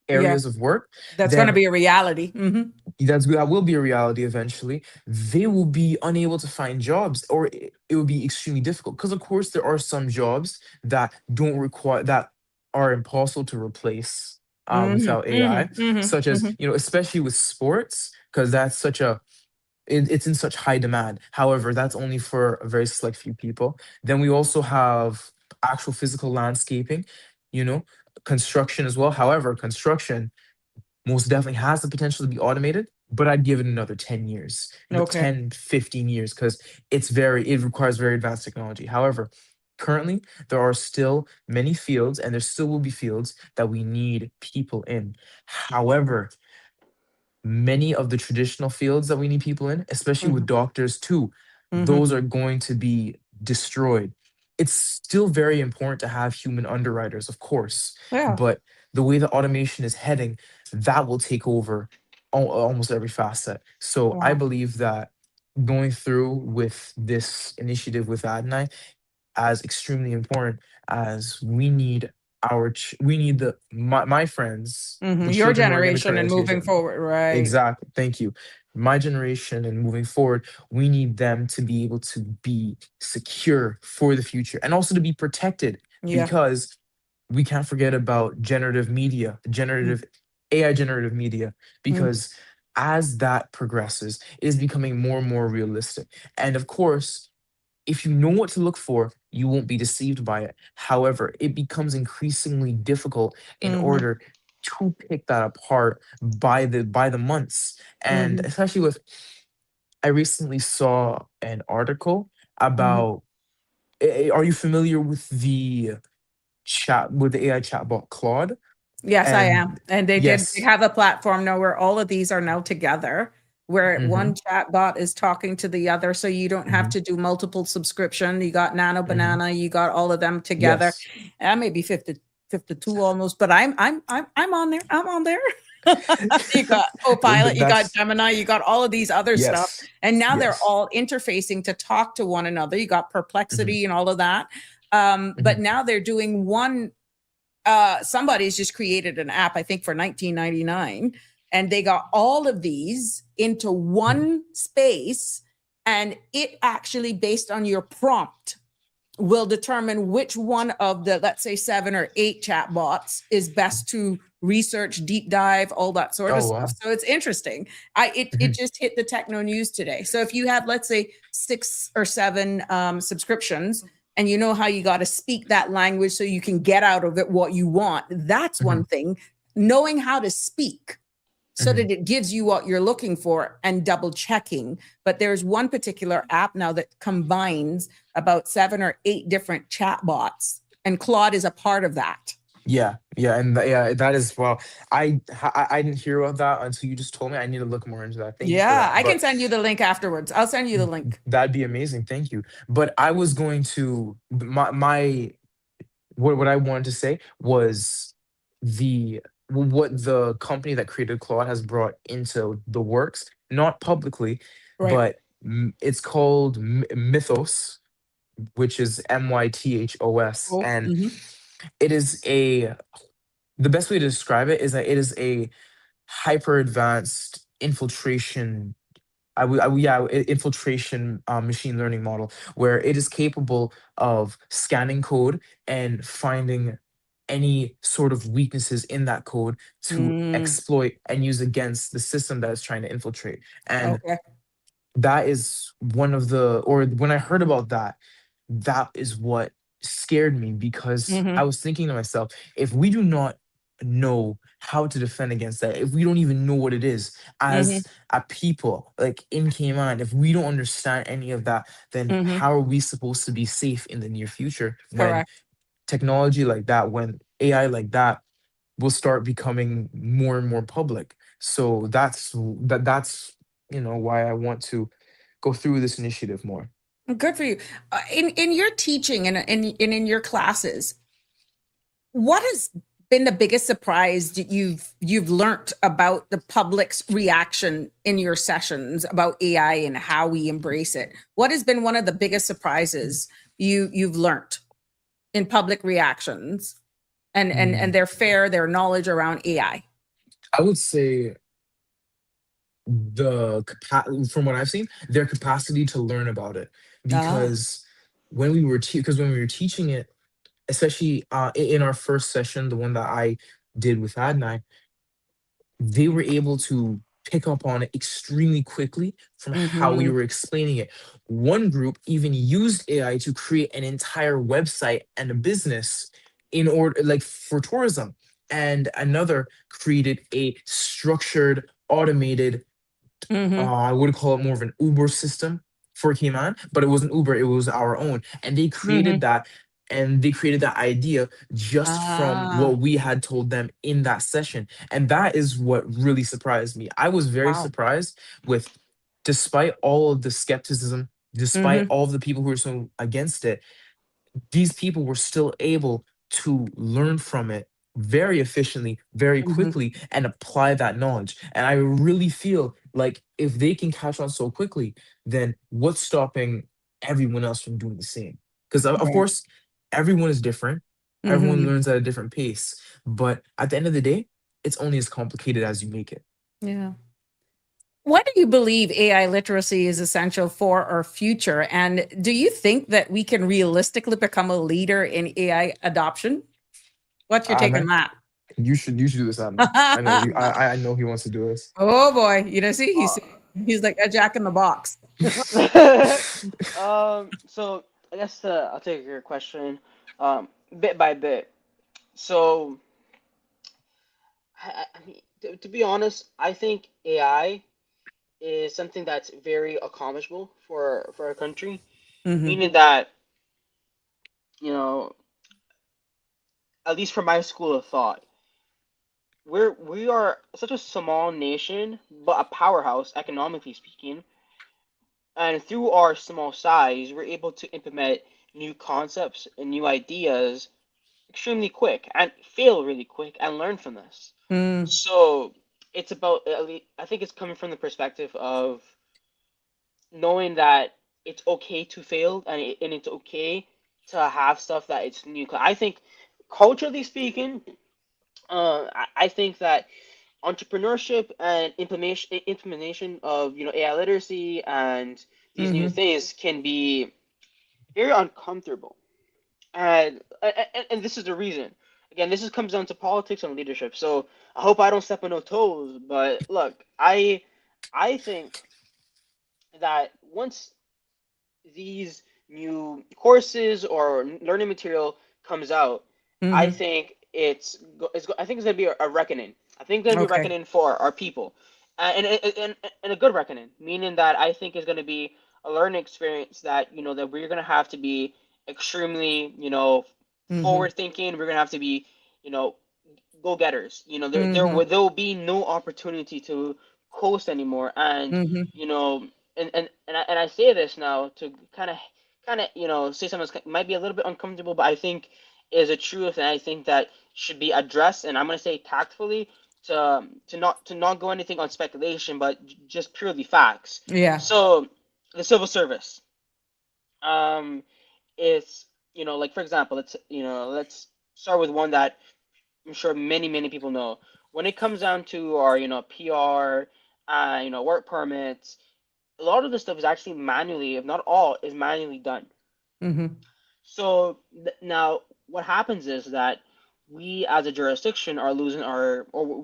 Yeah. areas of work, That's going to then be a reality. Hmm. that will be a reality eventually. They will be unable to find jobs, or it will be extremely difficult. Because of course, there are some jobs that don't require that are impossible to replace Hmm. without Hmm. AI, Hmm. such as Hmm. especially with sports, because that's such a it's in such high demand. However, that's only for a very select few people. Then we also have actual physical landscaping, you know, construction as well. However, construction most definitely has the potential to be automated, but I'd give it another 10 years, Okay. 10, 15 years, because it requires very advanced technology. However, currently there are still many fields, and there still will be fields that we need people in. However, many of the traditional fields that we need people in, especially with Hmm. doctors too, Hmm. those are going to be destroyed. It's still very important to have human underwriters, of course, Yeah. but the way the automation is heading, that will take over almost every facet. So I Wow. believe that going through with this initiative with Adonai as extremely important as we need my friends, Hmm. the Your children who are going to generation current and moving education. forward. Right. Exactly. Thank you. My generation and moving forward, we need them to be able to be secure for the future and also to be protected Yeah. because we can't forget about generative AI generative media, Mm-hmm. because as that progresses, it is becoming more and more realistic. And of course, if you know what to look for, you won't be deceived by it. However, it becomes increasingly difficult in Hmm. order to pick that apart by the months. And Hmm. especially with I recently saw an article Hmm. about Are you familiar with the AI chatbot Claude? Yes, I And am. And they yes. have a platform now where all of these are now together, where Mm-hmm. one chat bot is talking to the other. So you don't have Mm-hmm. to do multiple subscription. You got Nano Mm-hmm. Banana, you got all of them together. Yes. And maybe 52 almost, but I'm on there. I'm on there. You got Copilot, you got That's Gemini, you got all of these other stuff. yes. And now they're Yes. all interfacing to talk to one another. You got Mm-hmm. Perplexity and all of that. Mm-hmm. But now they're doing one somebody's just created an app, I think for 19.99, and they got all of these into one space, and it actually, based on your prompt, will determine which one of the, let's say, 7 or 8 chat bots is best to research, deep dive, all that sort of Oh stuff. wow. So it's interesting. It Mm-hmm. just hit the techno news today. So if you have, let's say, 6 or 7 subscriptions, and you know how you got to speak that language so you can get out of it what you want, that's Mm-hmm. one thing. Knowing how to speak so Mm-hmm. that it gives you what you're looking for, and double checking. But there's one particular app now that combines about 7 or 8 different chat bots, and Claude is a part of that. Yeah, yeah, and yeah, that is well. I didn't hear about that until you just told me. I need to look more into that. Thank you for Yeah, that. I can But send you the link afterwards. I'll send you the link. that'd be amazing. Thank you. But I was going to my what I wanted to say was the what the company that created Claude has brought into the works, not publicly, Right. but it's called Mythos, which is Mythos, Oh, and it is a the best way to describe it is that it is a hyper advanced infiltration infiltration machine learning model where it is capable of scanning code and finding any sort of weaknesses in that code to mm, exploit and use against the system that is trying to infiltrate. And okay. that is one of the or when I heard about that, that is what scared me because I Mm-hmm, was thinking to myself, if we do not know how to defend against that, if we don't even know what it is mm-hmm, as a people, like in Cayman, if we don't understand any of that, then mm-hmm. how are we supposed to be safe in the near future when Correct. technology like that, when AI like that will start becoming more and more public? So that's why I want to go through this initiative more. Good for you. In your teaching and in your classes, what has been the biggest surprise that you've learned about the public's reaction in your sessions about AI and how we embrace it? What has been one of the biggest surprises you've learned in public reactions and Mm. their knowledge around AI? I would say from what I've seen, their capacity to learn about it, Ah, because when we were teaching it, especially in our first session, the one that I did with Adonai, they were able to pick up on it extremely quickly from how we mm-hmm, were explaining it. One group even used AI to create an entire website and a business in order, like for tourism, and another created a structured, automated mm-hmm, I would call it more of an Uber system for Cayman, but it wasn't Uber, it was our own. mm-hmm. And they created that idea just from Ah, what we had told them in that session. And that is what really surprised me. I was very wow. surprised with, despite all of the skepticism, despite Mm-hmm, all of the people who were so against it, these people were still able to learn from it very efficiently, very mm-hmm. quickly, and apply that knowledge. And I really feel like if they can catch on so quickly, then what's stopping everyone else from doing the same? Because, of Right. course, everyone is different, everyone Mm-hmm. learns at a different pace. But at the end of the day, it's only as complicated as you make it. Yeah. Why do you believe AI literacy is essential for our future? And do you think that we can realistically become a leader in AI adoption? What's your take on Man, that? you should do this, Adonai. I know you. I know he wants to do this. Oh boy, you know, see, Uh, he's like a jack in the box. so I guess I'll take your question bit by bit. So I mean, to be honest, I think AI is something that's very accomplishable for our country, Mm-hmm. meaning that you know, at least from my school of thought, we are such a small nation, but a powerhouse economically speaking. And through our small size, we're able to implement new concepts and new ideas extremely quick and fail really quick and learn from this. Mm, So it's about, I think it's coming from the perspective of knowing that it's okay to fail and it's okay to have stuff that it's new. 'Cause I think culturally speaking, I think that entrepreneurship and implementation of AI literacy and these new hmm things can be very uncomfortable, and this is the reason. Again, this comes down to politics and leadership. So I hope I don't step on no toes. But look, I think that once these new courses or learning material comes out, I hmm think I think it's gonna be a reckoning. I think it's gonna be a Okay. reckoning for our people, and a good reckoning, meaning that I think is gonna be a learning experience that that we're gonna have to be extremely hmm forward thinking. We're gonna have to be you know go getters. hmm There will be no opportunity to coast anymore, and hmm you know and I say this now to kind of say something that might be a little bit uncomfortable, but I think is a truth, and I think that should be addressed. And I'm gonna say tactfully to not go anything on speculation, but just purely facts. Yeah. So the civil service, um, is like for example, let's start with one that I'm sure many people know. When it comes down to our PR, work permits, a lot of this stuff is actually manually, if not all, is manually done. hmm So now what happens is that we as a jurisdiction are losing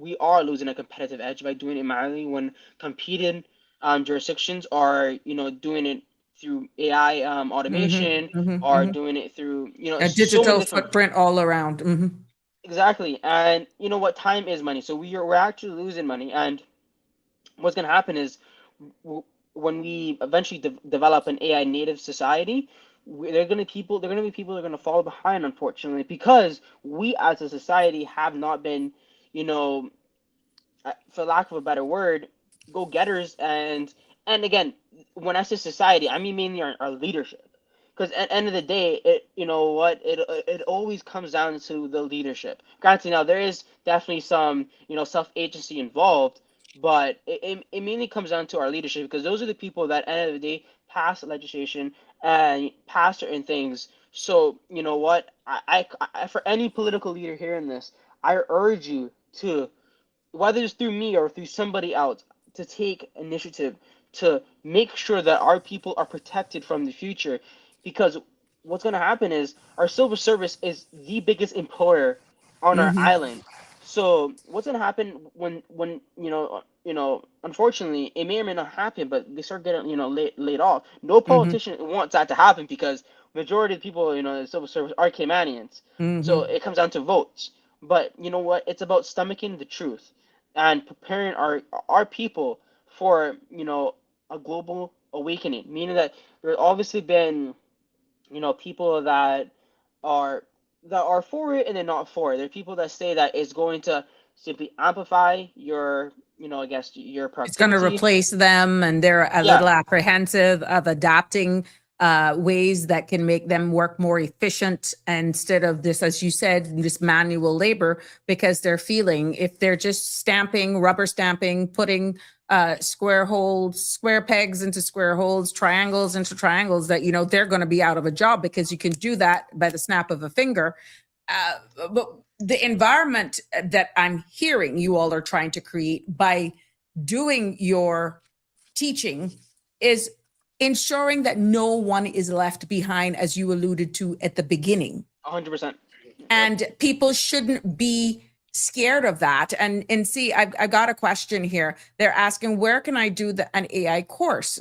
we are losing a competitive edge by doing it manually when competing jurisdictions are, doing it through AI automation, are hmm doing it through, A so many digital different. footprint all around. Exactly. And you know what? Time is money. So we're actually losing money. And what's going to happen is when we eventually develop an AI native society, there are going to be people that are going to fall behind, unfortunately, because we as a society have not been, you know, for lack of a better word, go getters. And again, when I say society, I mean mainly our leadership. Because at the end of the day, it always comes down to the leadership. Granted, now there is definitely some self agency involved, but it mainly comes down to our leadership because those are the people that at the end of the day pass legislation and pass certain things. So you know what, for any political leader hearing this, I urge you to, whether it's through me or through somebody else, to take initiative to make sure that our people are protected from the future. Because what's going to happen is our civil service is the biggest employer on our hmm island. So what's going to happen when unfortunately, it may or may not happen, but they start getting laid off. No hmm politician wants that to happen because majority of people in the civil service are Caymanians. So hmm it comes down to votes. But you know what? It's about stomaching the truth and preparing our people for a global awakening, meaning that there's obviously been people are that are for it and they're not for it. There are people that say that it's going to simply amplify your I guess your It's going to productivity. replace them, and they're a Yeah, little apprehensive of adapting ways that can make them work more efficient instead of this, as you said, this manual labor, because they're feeling if they're just stamping, rubber stamping, putting square pegs into square holes, triangles into triangles, that, they're going to be out of a job because you can do that by the snap of a finger. But the environment that I'm hearing you all are trying to create by doing your teaching is ensuring that no one is left behind, as you alluded to at the beginning. 100%. Yep. And people shouldn't be scared of that. And see, I got a question here. They're asking, where can I do an AI course?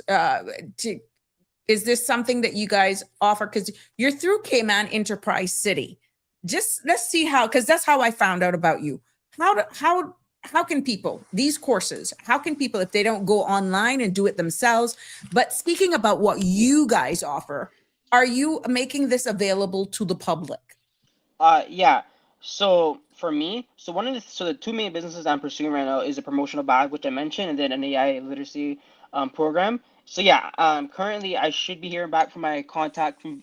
Is this something that you guys offer? Because you're through Cayman Enterprise City. Just let's see how, because that's how I found out about you. How can people, these courses, how can people, if they don't go online and do it themselves? But speaking about what you guys offer, are you making this available to the public? Yeah. So for me, so the two main businesses I'm pursuing right now is a promotional bag, which I mentioned, and then an AI literacy program. So yeah, currently I should be hearing back from my contact from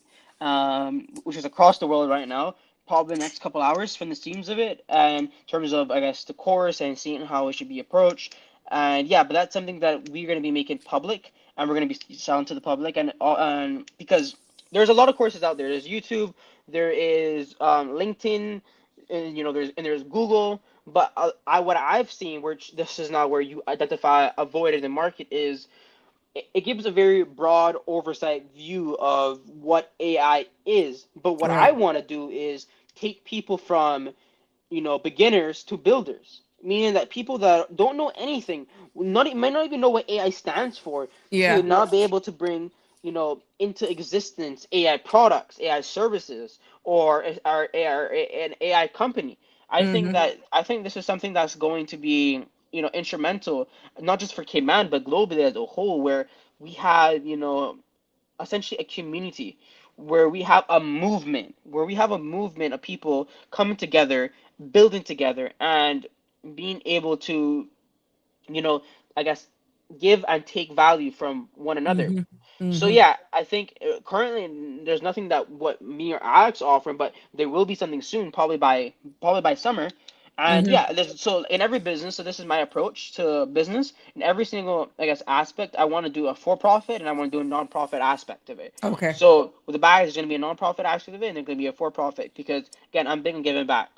which is across the world right now, probably the next couple hours from the teams of it, and in terms of I guess the course and seeing how it should be approached. And yeah, but that's something that we're going to be making public, and we're going to be selling to the public, and because there's a lot of courses out there. There's YouTube, there is LinkedIn, and there's Google. But what I've seen, which this is not where you identify a void in the market, is it gives a very broad oversight view of what AI is. But what I Right. want to do is take people from beginners to builders, meaning that people that don't know anything, might not even know what AI stands for, to Yeah. now be able to bring, into existence AI products, AI services, or an AI company. Mm-hmm. I think this is something that's going to be, instrumental, not just for Cayman, but globally as a whole, where we have, essentially a community, where we have a movement of people coming together, building together, and being able to, you know I guess, give and take value from one another. Mm-hmm. So Mm-hmm. yeah, I think currently there's nothing that what me or Alex are offering, but there will be something soon, probably by summer. And Mm-hmm. yeah, so in every business, so this is my approach to business. In every single, I guess, aspect, I want to do a for-profit and I want to do a non-profit aspect of it. Okay. So with the bag, there's going to be a non-profit aspect of it, and there's going to be a for-profit because again, I'm big on giving back.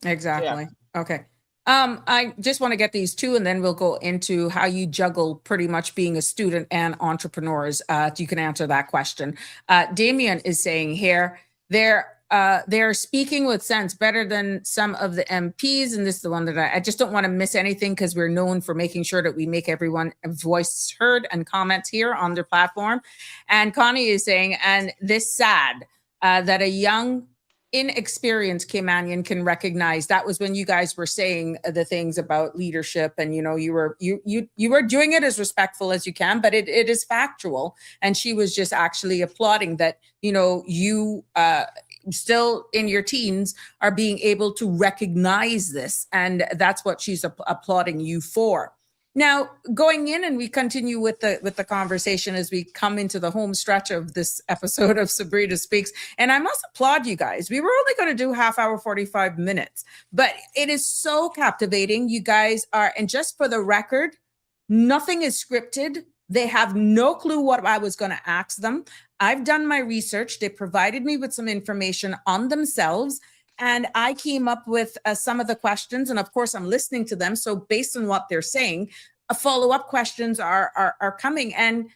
So yeah. Exactly. Okay. I just want to get these two, and then we'll go into how you juggle pretty much being a student and entrepreneurs. You can answer that question. Damien is saying here they're speaking with sense better than some of the MPs, and this is the one that I just don't want to miss anything because we're known for making sure that we make everyone voice heard and comments here on their platform. And Connie is saying, and this sad that a young inexperienced Caymanian can recognize. That was when you guys were saying the things about leadership, and you were doing it as respectful as you can, but it is factual. And she was just actually applauding that you still in your teens are being able to recognize this, and that's what she's applauding you for. Now, going in, and we continue with the conversation as we come into the home stretch of this episode of Sabrina Speaks. And I must applaud you guys. We were only going to do half hour, 45 minutes, but it is so captivating. You guys are, and just for the record, nothing is scripted. They have no clue what I was going to ask them. I've done my research. They provided me with some information on themselves, and I came up with some of the questions. And of course, I'm listening to them. So based on what they're saying, follow-up questions are coming, and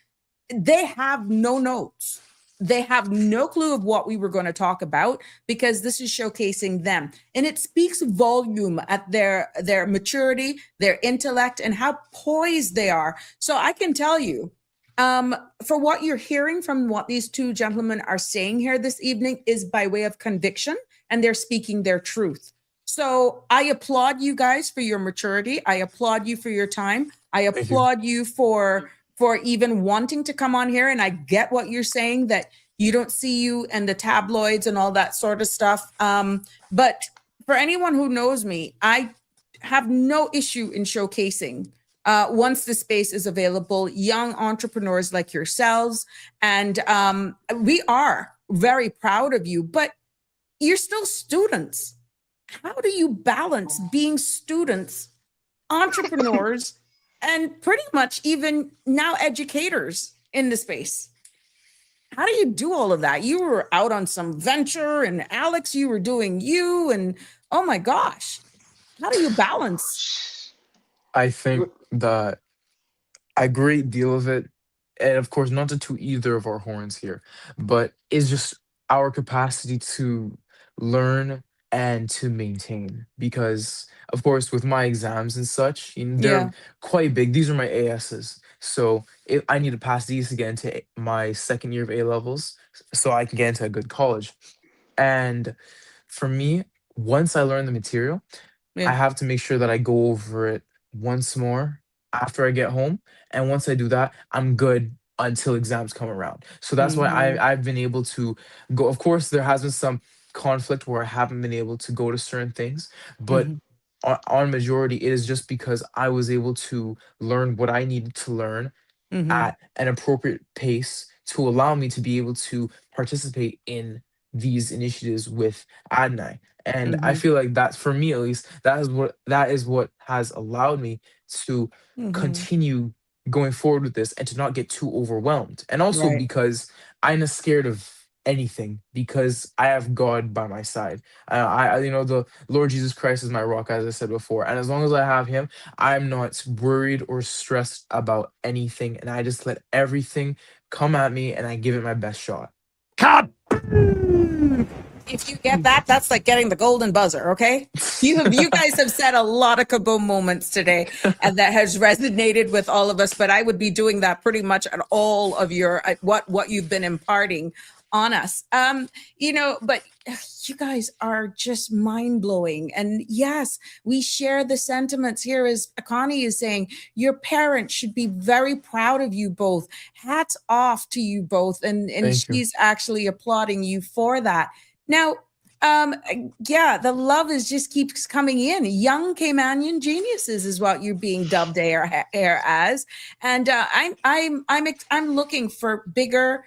they have no notes. They have no clue of what we were going to talk about, because this is showcasing them, and it speaks volume at their maturity, their intellect, and how poised they are. So I can tell you, for what you're hearing from what these two gentlemen are saying here this evening is by way of conviction, and they're speaking their truth. So I applaud you guys for your maturity. I applaud you for your time. I Thank you. applaud you for even wanting to come on here. And I get what you're saying, that you don't see you and the tabloids and all that sort of stuff. But for anyone who knows me, I have no issue in showcasing once the space is available, young entrepreneurs like yourselves. And we are very proud of you, but you're still students. How do you balance being students, entrepreneurs, and pretty much even now educators in the space? How do you do all of that? You were out on some venture, and Alex, you were doing you, and oh my gosh, how do you balance? I think that a great deal of it, and of course, not to toot either of our horns here, but is just our capacity to learn and to maintain. Because, of course, with my exams and such, they're Yeah. quite big. These are my ASs. So if I need to pass these to get into my second year of A levels so I can get into a good college. And for me, once I learn the material, I Yeah. have to make sure that I go over it once more after I get home. And once I do that, I'm good until exams come around. So that's why Mm-hmm. I've been able to go. Of course, there has been some conflict where I haven't been able to go to certain things, but Mm-hmm. on majority, it is just because I was able to learn what I needed to learn Mm-hmm. at an appropriate pace to allow me to be able to participate in these initiatives with Adonai. And I Mm-hmm. feel like that's, for me at least, that is what has allowed me to Mm-hmm. continue going forward with this and to not get too overwhelmed. And also Right. because I'm not scared of anything because I have God by my side. The Lord Jesus Christ is my rock, as I said before. And as long as I have him, I'm not worried or stressed about anything, and I just let everything come at me and I give it my best shot. If you get that, that's like getting the golden buzzer. Okay. You guys have said a lot of kaboom moments today, and that has resonated with all of us. But I would be doing that pretty much at all of your what you've been imparting on us. But you guys are just mind blowing. And yes, we share the sentiments here. As Connie is saying, your parents should be very proud of you both. Hats off to you both, and Thank you. she's actually applauding you for that. Now, yeah, the love is just keeps coming in. Young Caymanian geniuses is what you're being dubbed air as, and I'm looking for bigger,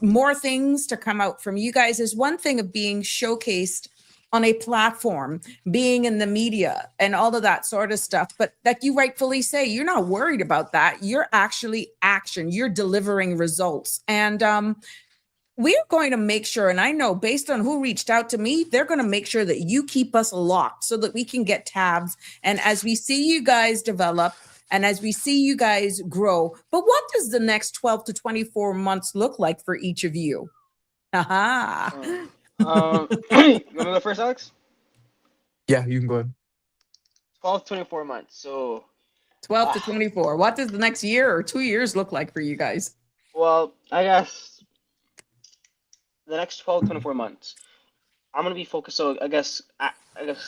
more things to come out from you guys. Is one thing of being showcased on a platform, being in the media, and all of that sort of stuff. But like you rightfully say, you're not worried about that. You're actually action. You're delivering results, and we're going to make sure, and I know based on who reached out to me, they're going to make sure that you keep us locked so that we can get tabs. And as we see you guys develop and as we see you guys grow, but what does the next 12 to 24 months look like for each of you? Aha. You want me to go first, Alex? Yeah, you can go ahead. 12, 24 months. So, 12 to ah, 24. What does the next year or 2 years look like for you guys? well, I guess the next 12, 24 months, I'm gonna be focused. So, I guess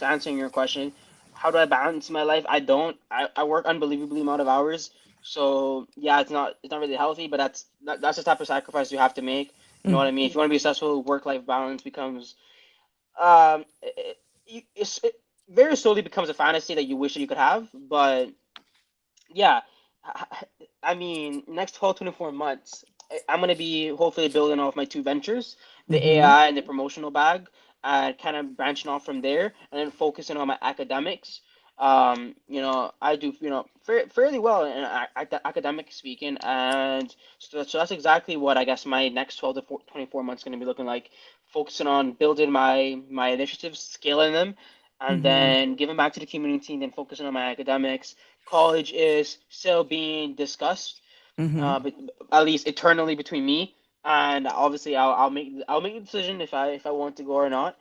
answering your question, how do I balance my life? I don't. I work unbelievably amount of hours. So yeah, it's not really healthy, but that's the type of sacrifice you have to make. You know what I mean? If you want to be successful, work-life balance becomes it very slowly becomes a fantasy that you wish that you could have. But yeah, I mean, next 12, 24 months, I'm going to be hopefully building off my two ventures, the Mm-hmm. AI and the promotional bag, kind of branching off from there and then focusing on my academics. I do, fairly well in academic speaking. And so that's exactly what I guess my next 12 to 24 months going to be looking like, focusing on building my initiatives, scaling them, and Mm-hmm. then giving back to the community, and then focusing on my academics. College is still being discussed, Mm-hmm. but at least eternally between me, and obviously I'll make the decision if I want to go or not.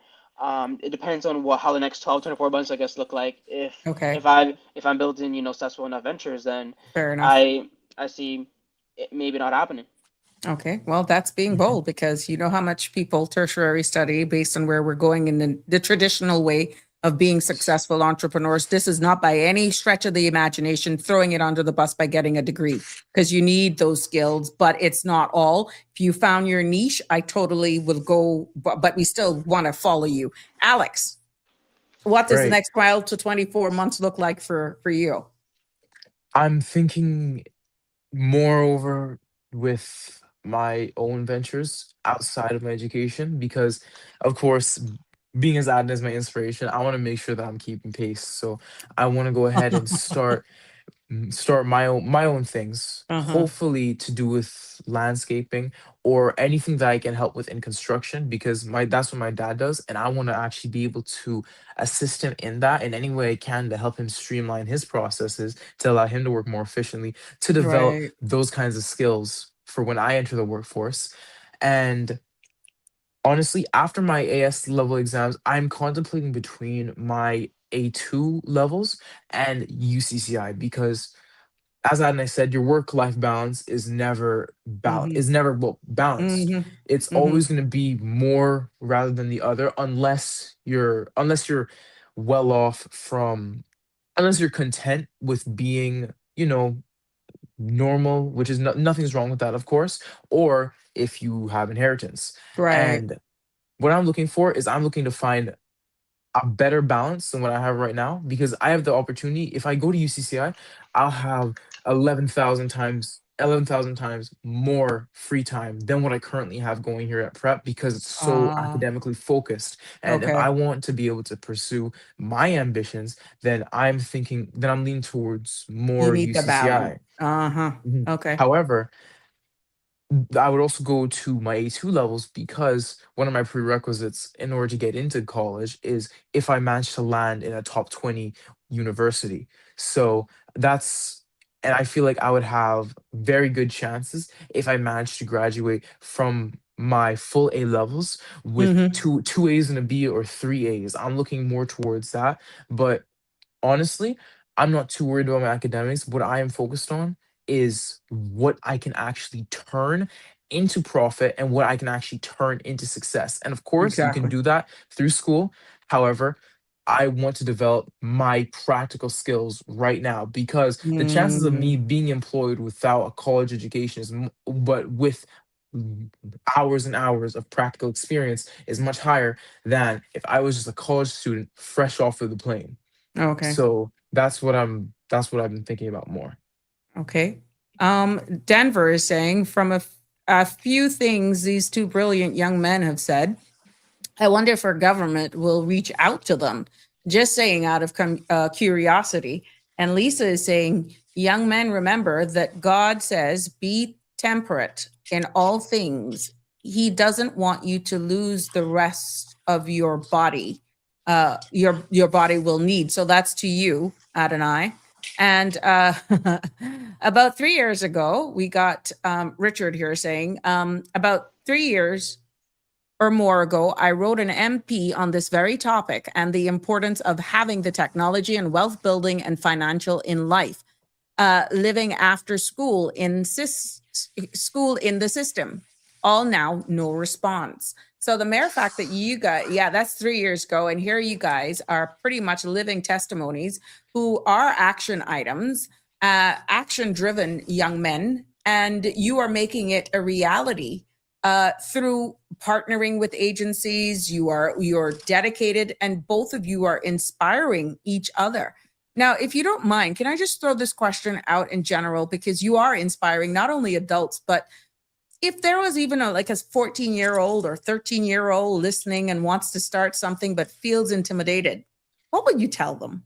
It depends on how the next 12, 24 months I guess look like. If Okay. if I if I'm building successful enough ventures, then Fair enough. I see it maybe not happening. Okay, well, that's being Mhm. bold because you know how much people tertiary study based on where we're going in the traditional way of being successful entrepreneurs. This is not by any stretch of the imagination throwing it under the bus by getting a degree because you need those skills, but it's not all. If you found your niche, I totally will go, but we still want to follow you. Alex, what does the Right. next 12 to 24 months look like for you? I'm thinking moreover with my own ventures outside of my education because, of course, being as Adnan as my inspiration, I want to make sure that I'm keeping pace. So I want to go ahead and start my own things, Uh-huh. hopefully to do with landscaping or anything that I can help with in construction because my that's what my dad does, and I want to actually be able to assist him in that in any way I can to help him streamline his processes to allow him to work more efficiently, to develop Right. those kinds of skills for when I enter the workforce. And honestly, after my AS level exams, I'm contemplating between my A2 levels and UCCI because, as Adonai said, your work-life balance Mm-hmm. well balanced. Mm-hmm. It's Mm-hmm. always going to be more rather than the other, unless you're well off from unless you're content with being, normal, which is nothing's wrong with that, of course, or if you have inheritance. Right. And what I'm looking for is I'm looking to find a better balance than what I have right now because I have the opportunity. If I go to UCCI, I'll have 11,000 times more free time than what I currently have going here at prep because it's so Uh, academically focused. And if okay. I want to be able to pursue my ambitions, then I'm leaning towards You more need the balance. UCCI. Uh-huh. Mhm. Okay. However, I would also go to my A2 levels because one of my prerequisites in order to get into college is if I manage to land in a top 20 university. So that's, and I feel like I would have very good chances if I managed to graduate from my full A levels with Mm-hmm. two A's and a B or three A's. I'm looking more towards that. But honestly, I'm not too worried about my academics. What I am focused on is what I can actually turn into profit and what I can actually turn into success. And of course, you can Exactly. do that through school. However, I want to develop my practical skills right now because the chances of me Mm, being employed without a college education but with hours and hours of practical experience is much higher than if I was just a college student fresh off of the plane. okay. So that's what I've been thinking about more. Okay. Denver is saying from a few things these two brilliant young men have said, I wonder if our government will reach out to them. Just saying out of curiosity. And Lisa is saying, young men, remember that God says, be temperate in all things. He doesn't want you to lose the rest of your body. Your body will need. So that's to you, Adonai. And about 3 years ago, we got Richard here saying, about 3 years or more ago, I wrote an MP on this very topic and the importance of having the technology and wealth building and financial in life, living after school school in the system. All now, no response. So the mere fact that you guys, yeah, that's 3 years ago, and here you guys are pretty much living testimonies who are action items, action-driven young men, and you are making it a reality through partnering with agencies. You're dedicated, and both of you are inspiring each other. Now, if you don't mind, can I just throw this question out in general because you are inspiring not only adults, but if there was even like a 14-year-old or 13-year-old listening and wants to start something but feels intimidated, what would you tell them?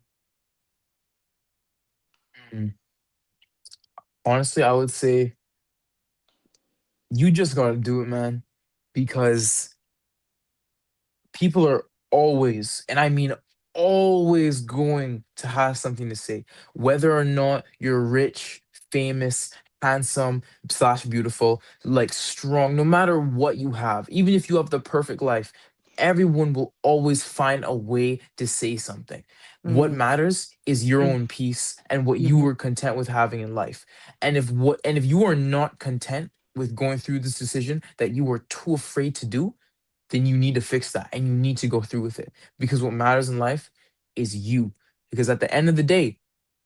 Mm. Honestly, I would say you just gotta do it, man, because people are always, and I mean always, going to have something to say, whether or not you're rich, famous, handsome slash beautiful, like strong, no matter what you have, even if you have the perfect life, everyone will always find a way to say something. What Mm, matters is your mm, own peace and what you mhm, were content with having in life. And if you are not content with going through this decision that you were too afraid to do, then you need to fix that and you need to go through with it because what matters in life is you. Because at the end of the day,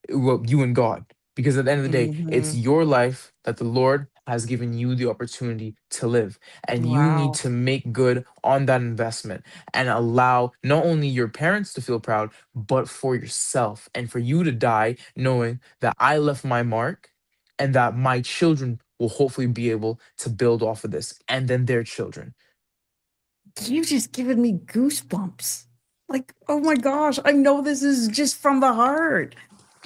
well, you and God. Because at the end of the day, it's mhm. your life that the Lord has given you the opportunity to live. And you need Wow. to make good on that investment and allow not only your parents to feel proud, but for yourself and for you to die knowing that I left my mark and that my children will hopefully be able to build off of this and then their children. You just given me goosebumps. Like, oh my gosh, I know this is just from the heart.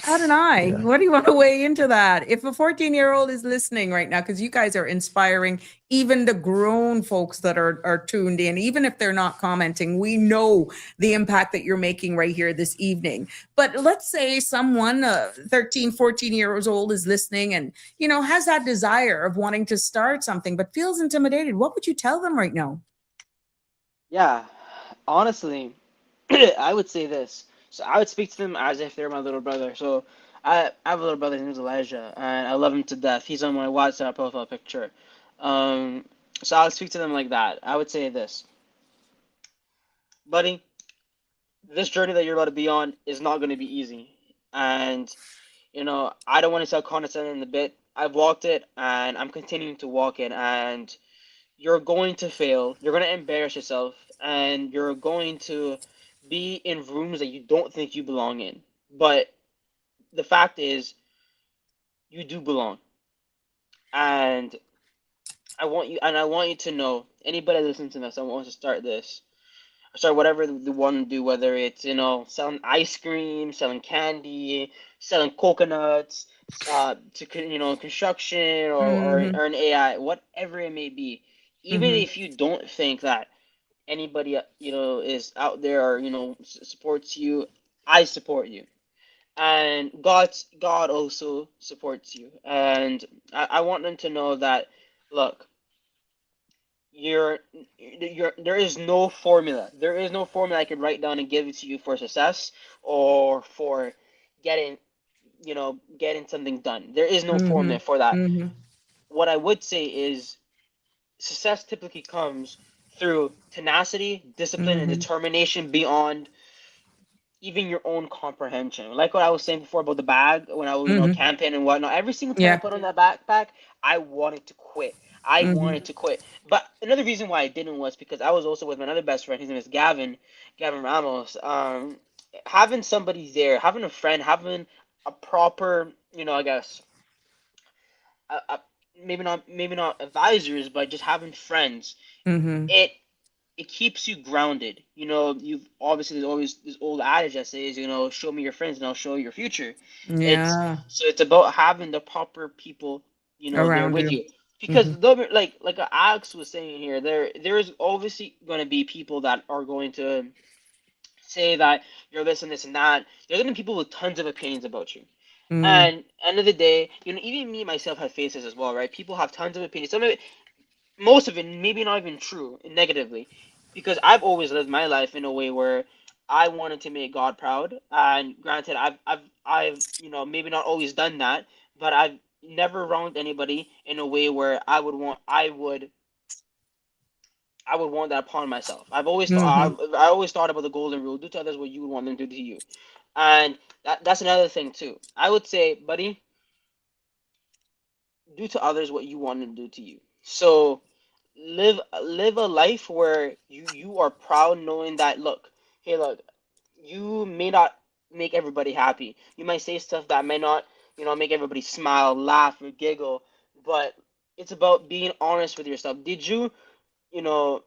Adonai, Yeah. what do you want to weigh into that? If a 14-year-old is listening right now, because you guys are inspiring even the grown folks that are tuned in, even if they're not commenting, we know the impact that you're making right here this evening. But let's say someone 13, 14 years old is listening and, has that desire of wanting to start something, but feels intimidated. What would you tell them right now? Yeah, honestly, I would say this. So I would speak to them as if they're my little brother. So I have a little brother, his name's Elijah, and I love him to death. He's on my WhatsApp profile picture. Um, so I would speak to them like that. I would say this, buddy, this journey that you're about to be on is not going to be easy. And, I don't want to sound condescending in the bit, I've walked it, and I'm continuing to walk it, and you're going to fail. You're going to embarrass yourself, and you're going to be in rooms that you don't think you belong in. But the fact is, you do belong, and I want you to know, anybody listening to this, I want to start this. Start whatever they want to do, whether it's, selling ice cream, selling candy, selling coconuts, construction, Mhm. or an AI, whatever it may be. Even Mhm. if you don't think that anybody is out there, or supports you, I support you, and God also supports you, and I want them to know that, look, you're there is no formula. There is no formula I could write down and give it to you for success, or for getting getting something done. There is no formula Mhm. for that. Mhm. What I would say is, success typically comes through tenacity, discipline, and Mhm. determination beyond even your own comprehension. Like what I was saying before about the bag, when I was, Mhm. campaign and whatnot. Every single time I Yeah. put on that backpack, I wanted to quit. I Mhm. wanted to quit. But another reason why I didn't was because I was also with my other best friend. His name is Gavin Ramos. Having somebody there, having a friend, having a proper, I guess, a, maybe not advisors, but just having friends. Mhm. It it keeps you grounded. You've obviously, there's always this old adage that says, show me your friends and I'll show you your future. It's Yeah. so it's about having the proper people, there Around with you. you. Because Mhm. like Alex was saying here, there is obviously going to be people that are going to say that you're this and this and that. There's going to be people with tons of opinions about you. Mhm. And end of the day, even me myself have faces as well, right? People have tons of opinions. Some of it, most of it maybe not even true negatively, because I've always lived my life in a way where I wanted to make God proud. And granted, I've maybe not always done that, but I've never wronged anybody in a way where I would want that upon myself. Mhm. I always thought about the golden rule: do to others what you would want them to do to you. And that's another thing too. I would say, buddy, do to others what you want them to do to you. So live a life where you are proud, knowing that, look, hey, look, you may not make everybody happy. You might say stuff that may not, make everybody smile, laugh, or giggle, but it's about being honest with yourself. You know,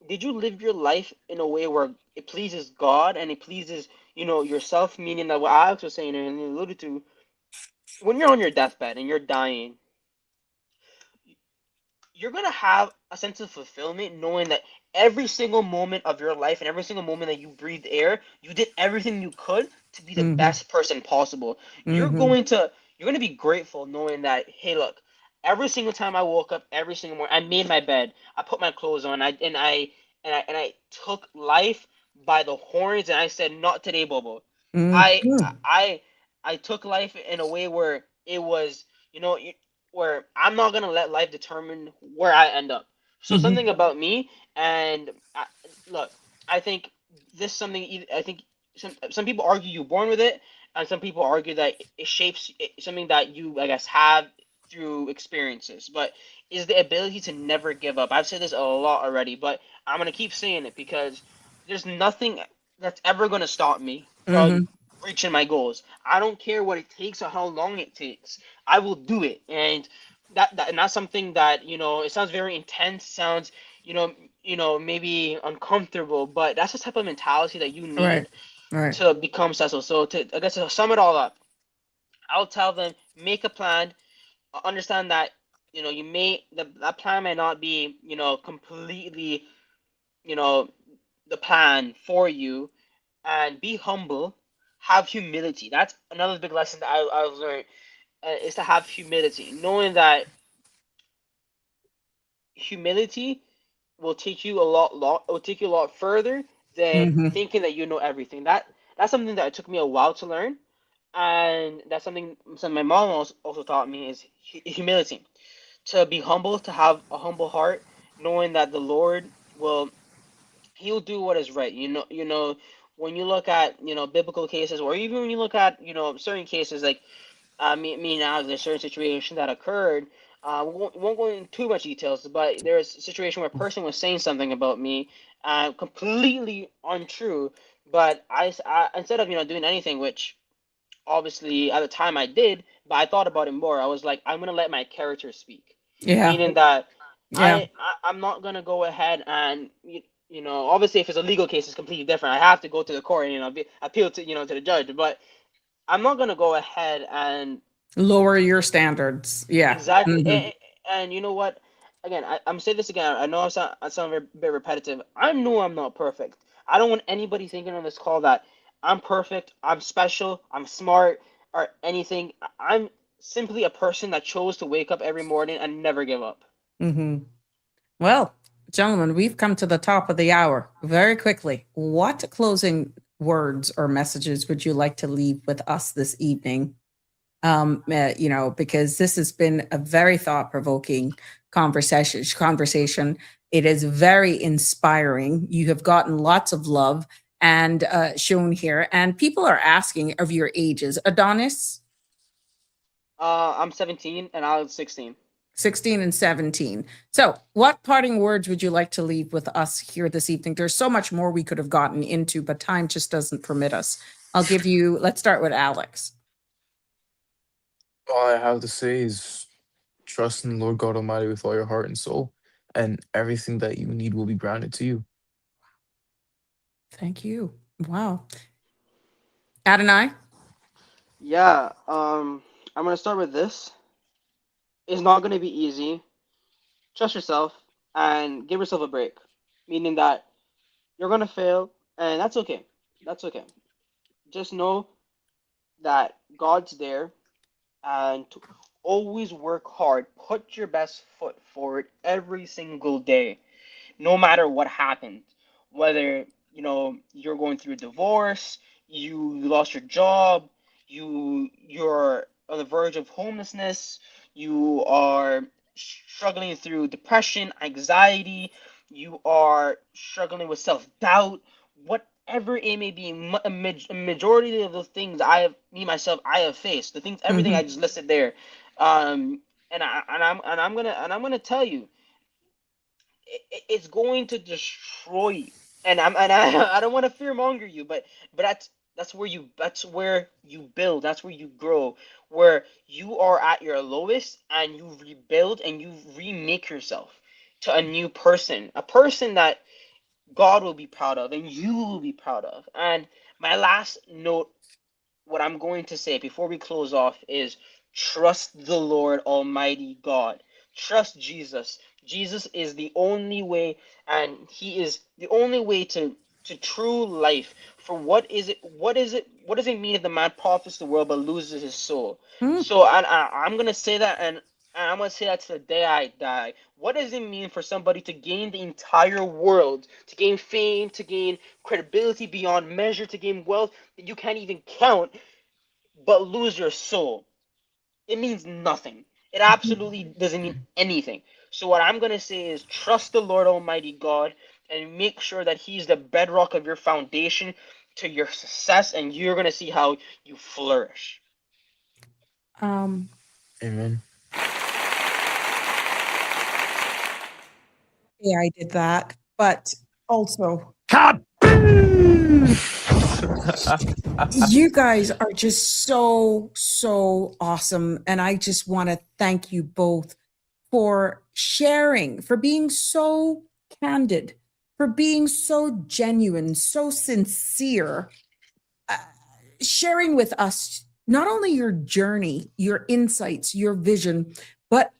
did you live your life in a way where it pleases God and it pleases, yourself? Meaning that what Alex was saying and he alluded to, when you're on your deathbed and you're dying, you're gonna have a sense of fulfillment knowing that every single moment of your life and every single moment that you breathed air, you did everything you could to be the Mhm. best person possible. Mhm. You're gonna be grateful knowing that, hey, look, every single time I woke up, every single morning, I made my bed, I put my clothes on, I took life by the horns, and I said, not today, Bobo. I Mhm. I I took life in a way where it was, you know, where I'm not gonna let life determine where I end up. So something Mhm. about me, and look, I think this something. I think some people argue you're born with it, and some people argue that it shapes something that you, I guess, have through experiences. But is the ability to never give up. I've said this a lot already, but I'm gonna keep saying it because there's nothing that's ever gonna stop me from Mhm. reaching my goals. I don't care what it takes or how long it takes. I will do it. And and that's something that, it sounds very intense, sounds, you know, maybe uncomfortable, but that's the type of mentality that you Right. need Right. to become successful. So I guess to sum it all up, I'll tell them, make a plan, understand that, that plan may not be, completely, you know, the plan for you, and be humble, have humility. That's another big lesson that I've learned, is to have humility, knowing that humility will take you will take you a lot further than Mhm. thinking that you know everything. That's something that it took me a while to learn, and that's something my mom also taught me, is humility. To be humble, to have a humble heart, knowing that the Lord will he'll do what is right. When you look at, biblical cases, or even when you look at, certain cases, like Me now, there's a certain situation that occurred. We won't go into too much details, but there's a situation where a person was saying something about me, completely untrue. But I instead of doing anything, which obviously at the time I did, but I thought about it more. I was like, I'm gonna let my character speak, Yeah. meaning that Yeah. I'm not gonna go ahead and obviously if it's a legal case, it's completely different. I have to go to the court and appeal to to the judge, but I'm not gonna go ahead and Lower your standards. Yeah. exactly. Hmm. And you know what? Again, I'm saying this again. I know I sound very bit repetitive. I know I'm not perfect. I don't want anybody thinking on this call that I'm perfect, I'm special, I'm smart, or anything. I'm simply a person that chose to wake up every morning and never give up. Hmm. Well, gentlemen, we've come to the top of the hour. Very quickly, what closing words or messages would you like to leave with us this evening? Because this has been a very thought-provoking conversation. It is very inspiring. You have gotten lots of love and shown here, and people are asking of your ages. Adonis, I'm 17 and I was 16. 16 and 17. So, what parting words would you like to leave with us here this evening? There's so much more we could have gotten into, but time just doesn't permit us. Let's start with Alex. All I have to say is trust in the Lord God Almighty with all your heart and soul, and everything that you need will be granted to you. Thank you. Wow. Adonai? Yeah, I'm gonna start with this. It's not gonna be easy. Trust yourself and give yourself a break. Meaning that you're gonna fail, and that's okay. That's okay. Just know that God's there, and to always work hard. Put your best foot forward every single day, no matter what happened. Whether you're going through a divorce, you lost your job, you're on the verge of homelessness, you are struggling through depression, anxiety, you are struggling with self-doubt, whatever it may be. A majority of those things I have faced, the things, everything I Mhm. just listed there. Um and I'm gonna tell you, it's going to destroy you. I don't want to fearmonger you, but that's where you build, that's where you grow, where you are at your lowest and you rebuild and you remake yourself to a new person, a person that God will be proud of and you will be proud of. And my last note, what I'm going to say before we close off is trust the Lord Almighty God. Trust Jesus. Jesus is the only way, and He is the only way to true life. For what does it mean if the man profits the world but loses his soul? Mm. So I'm gonna say that, and I'm gonna say that to the day I die. What does it mean for somebody to gain the entire world, to gain fame, to gain credibility beyond measure, to gain wealth that you can't even count, but lose your soul? It means nothing. It absolutely doesn't mean anything. So what I'm gonna say is trust the Lord Almighty God and make sure that He's the bedrock of your foundation to your success, and you're gonna see how you flourish. Um, Amen. yeah, I did that, but also you guys are just so, so awesome. And I just want to thank you both for sharing, for being so candid, for being so genuine, so sincere, uh, sharing with us not only your journey, your insights, your vision, but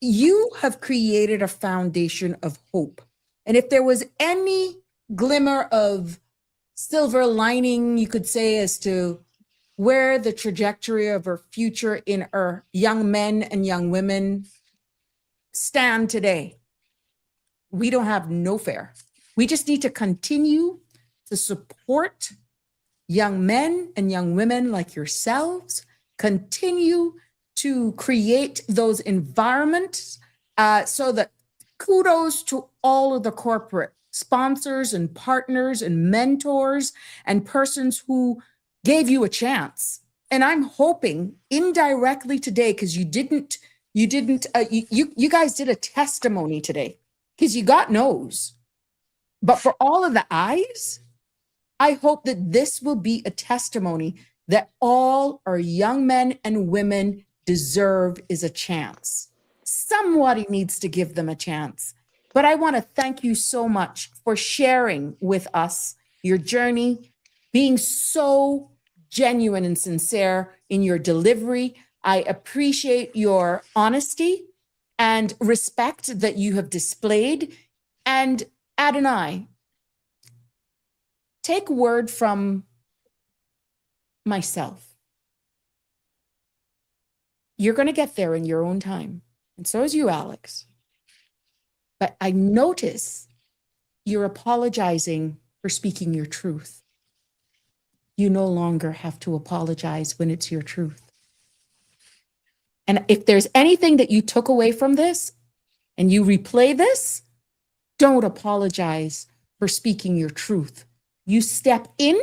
you have created a foundation of hope. And if there was any glimmer of silver lining, you could say, as to where the trajectory of our future in our young men and young women stand today, we don't have no fear. We just need to continue to support young men and young women like yourselves, continue to create those environments so that kudos to all of the corporate sponsors and partners and mentors and persons who gave you a chance And I'm hoping indirectly today, because you guys did a testimony today, because you got no's. But for all of the I's, I hope that this will be a testimony that all our young men and women deserve is a chance. Somebody needs to give them a chance. But I want to thank you so much for sharing with us your journey, being so genuine and sincere in your delivery. I appreciate your honesty and respect that you have displayed. And Adonai, take word from myself. You're going to get there in your own time. And so is you, Alex. But I notice you're apologizing for speaking your truth. You no longer have to apologize when it's your truth. And if there's anything that you took away from this and you replay this, don't apologize for speaking your truth. You step in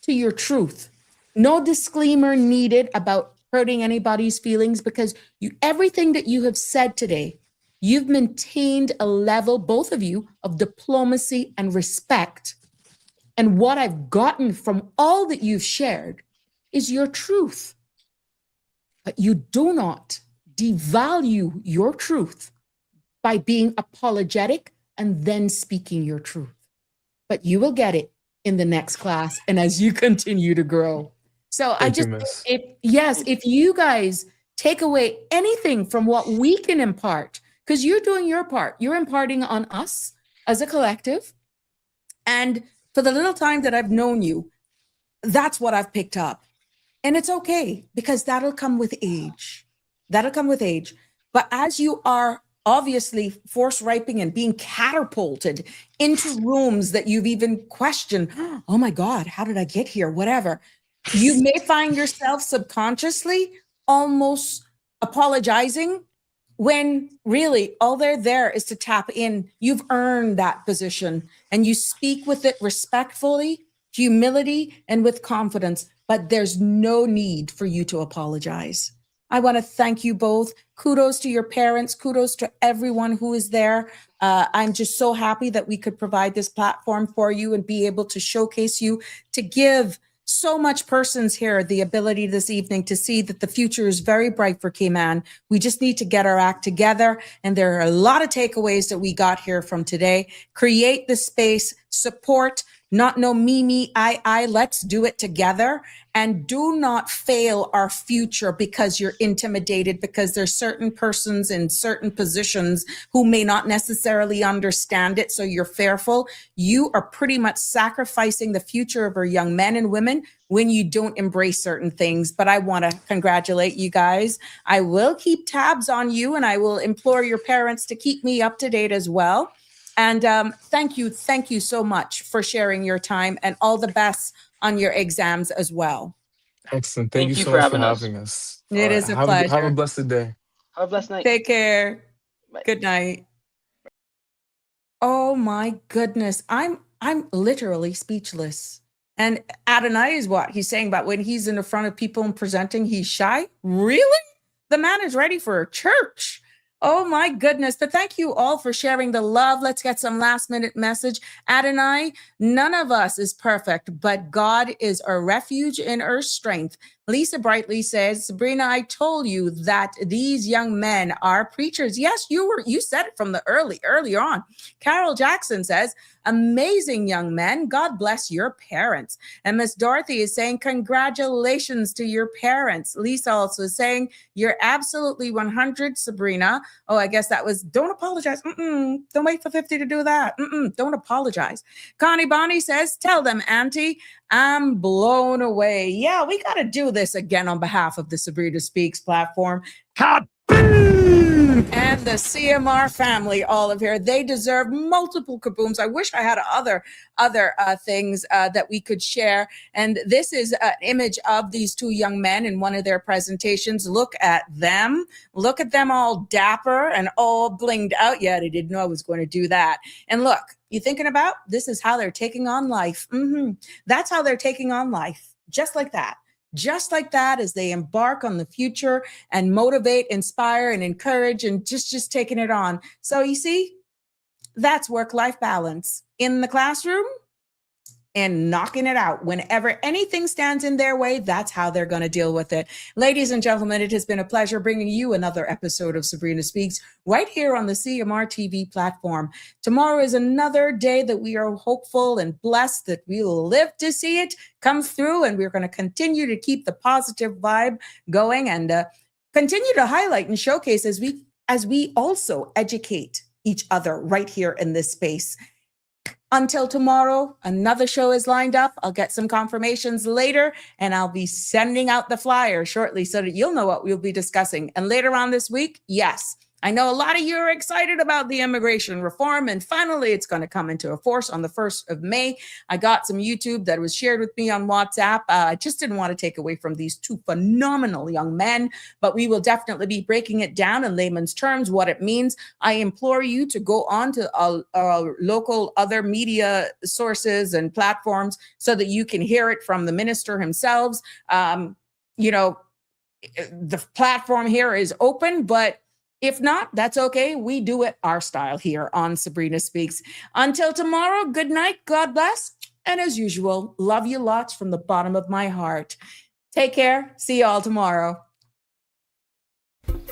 to your truth. No disclaimer needed about hurting anybody's feelings, because everything that you have said today, you've maintained a level, both of you, of diplomacy and respect. And what I've gotten from all that you've shared is your truth. But you do not devalue your truth by being apologetic and then speaking your truth. But you will get it in the next class and as you continue to grow. So if you guys take away anything from what we can impart, because you're doing your part, you're imparting on us as a collective. And for the little time that I've known you, that's what I've picked up. And it's okay, because that'll come with age. That'll come with age. But as you are obviously force ripening and being catapulted into rooms that you've even questioned, oh my God, how did I get here? Whatever. You may find yourself subconsciously almost apologizing when really all they're there is to tap in. You've earned that position and you speak with it respectfully, humility, and with confidence, but there's no need for you to apologize. I want to thank you both. Kudos to your parents. Kudos to everyone who is there. I'm just so happy that we could provide this platform for you and be able to showcase you, to give so much persons here the ability this evening to see that the future is very bright for Cayman. We just need to get our act together. And there are a lot of takeaways that we got here from today. Create the space, support, not no me, I, let's do it together. And do not fail our future because you're intimidated, because there's certain persons in certain positions who may not necessarily understand it. So you're fearful. You are pretty much sacrificing the future of our young men and women when you don't embrace certain things. But I want to congratulate you guys. I will keep tabs on you, and I will implore your parents to keep me up to date as well. And thank you so much for sharing your time, and all the best on your exams as well. Excellent. Thank you so for much for having having us. It is a pleasure. Have a blessed day. Have a blessed night. Take care. Bye. Good night. Oh my goodness. I'm literally speechless. And Adonai is what he's saying about when he's in the front of people and presenting, he's shy. Really? The man is ready for a church. Oh my goodness. But thank you all for sharing the love. Let's get some last minute message. Adonai, none of us is perfect, but God is our refuge and our strength. Lisa Brightly says, Sabrina, I told you that these young men are preachers. Yes, you said it from the earlier on. Carol Jackson says, amazing young men. God bless your parents. And Miss Dorothy is saying, congratulations to your parents. Lisa also is saying, you're absolutely 100, Sabrina. Oh, I guess that was, don't apologize. Don't wait for 50 to do that. Don't apologize. Connie Bonnie says, tell them, Auntie, I'm blown away. Yeah, we got to do this again on behalf of the Sabrina Speaks platform. Kaboom! And the CMR family, all of here. They deserve multiple kabooms. I wish I had other things that we could share. And this is an image of these two young men in one of their presentations. Look at them. Look at them all dapper and all blinged out. Yeah, they didn't know I was going to do that. And look, you thinking about this is how they're taking on life. That's how they're taking on life. Just like that. just like that as they embark on the future and motivate, inspire, and encourage, and just taking it on. So you see, that's work-life balance in the classroom and knocking it out. Whenever anything stands in their way, that's how they're going to deal with it. Ladies and gentlemen, it has been a pleasure bringing you another episode of Sabrina Speaks right here on the CMR TV platform. Tomorrow is another day that we are hopeful and blessed that we will live to see it come through, and we're going to continue to keep the positive vibe going and continue to highlight and showcase as we also educate each other right here in this space. Until tomorrow, another show is lined up. I'll get some confirmations later, and I'll be sending out the flyer shortly so that you'll know what we'll be discussing. And later on this week, yes, I know a lot of you are excited about the immigration reform, and finally it's going to come into force on the 1st of May. I got some YouTube that was shared with me on WhatsApp. I just didn't want to take away from these two phenomenal young men, but we will definitely be breaking it down in layman's terms, what it means. I implore you to go on to our local other media sources and platforms so that you can hear it from the minister himself. The platform here is open, but if not, that's okay. We do it our style here on Sabrina Speaks. Until tomorrow, good night, God bless. And as usual, love you lots from the bottom of my heart. Take care. See you all tomorrow.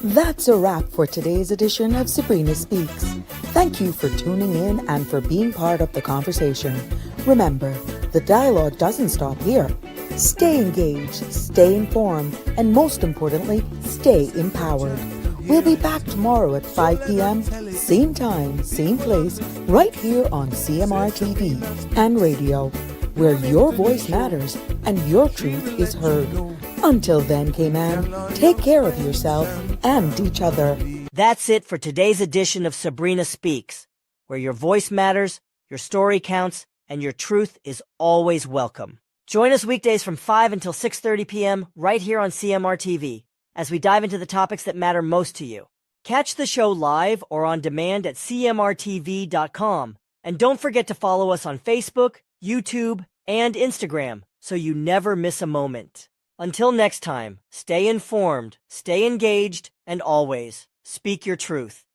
That's a wrap for today's edition of Sabrina Speaks. Thank you for tuning in and for being part of the conversation. Remember, the dialogue doesn't stop here. Stay engaged, stay informed, and most importantly, stay empowered. We'll be back tomorrow at 5 p.m., same time, same place, right here on CMR TV and radio, where your voice matters and your truth is heard. Until then, Cayman, take care of yourself and each other. That's it for today's edition of Sabrina Speaks, where your voice matters, your story counts, and your truth is always welcome. Join us weekdays from 5 until 6:30 p.m. right here on CMR TV as we dive into the topics that matter most to you. Catch the show live or on demand at cmrtv.com. And don't forget to follow us on Facebook, YouTube, and Instagram so you never miss a moment. Until next time, stay informed, stay engaged, and always speak your truth.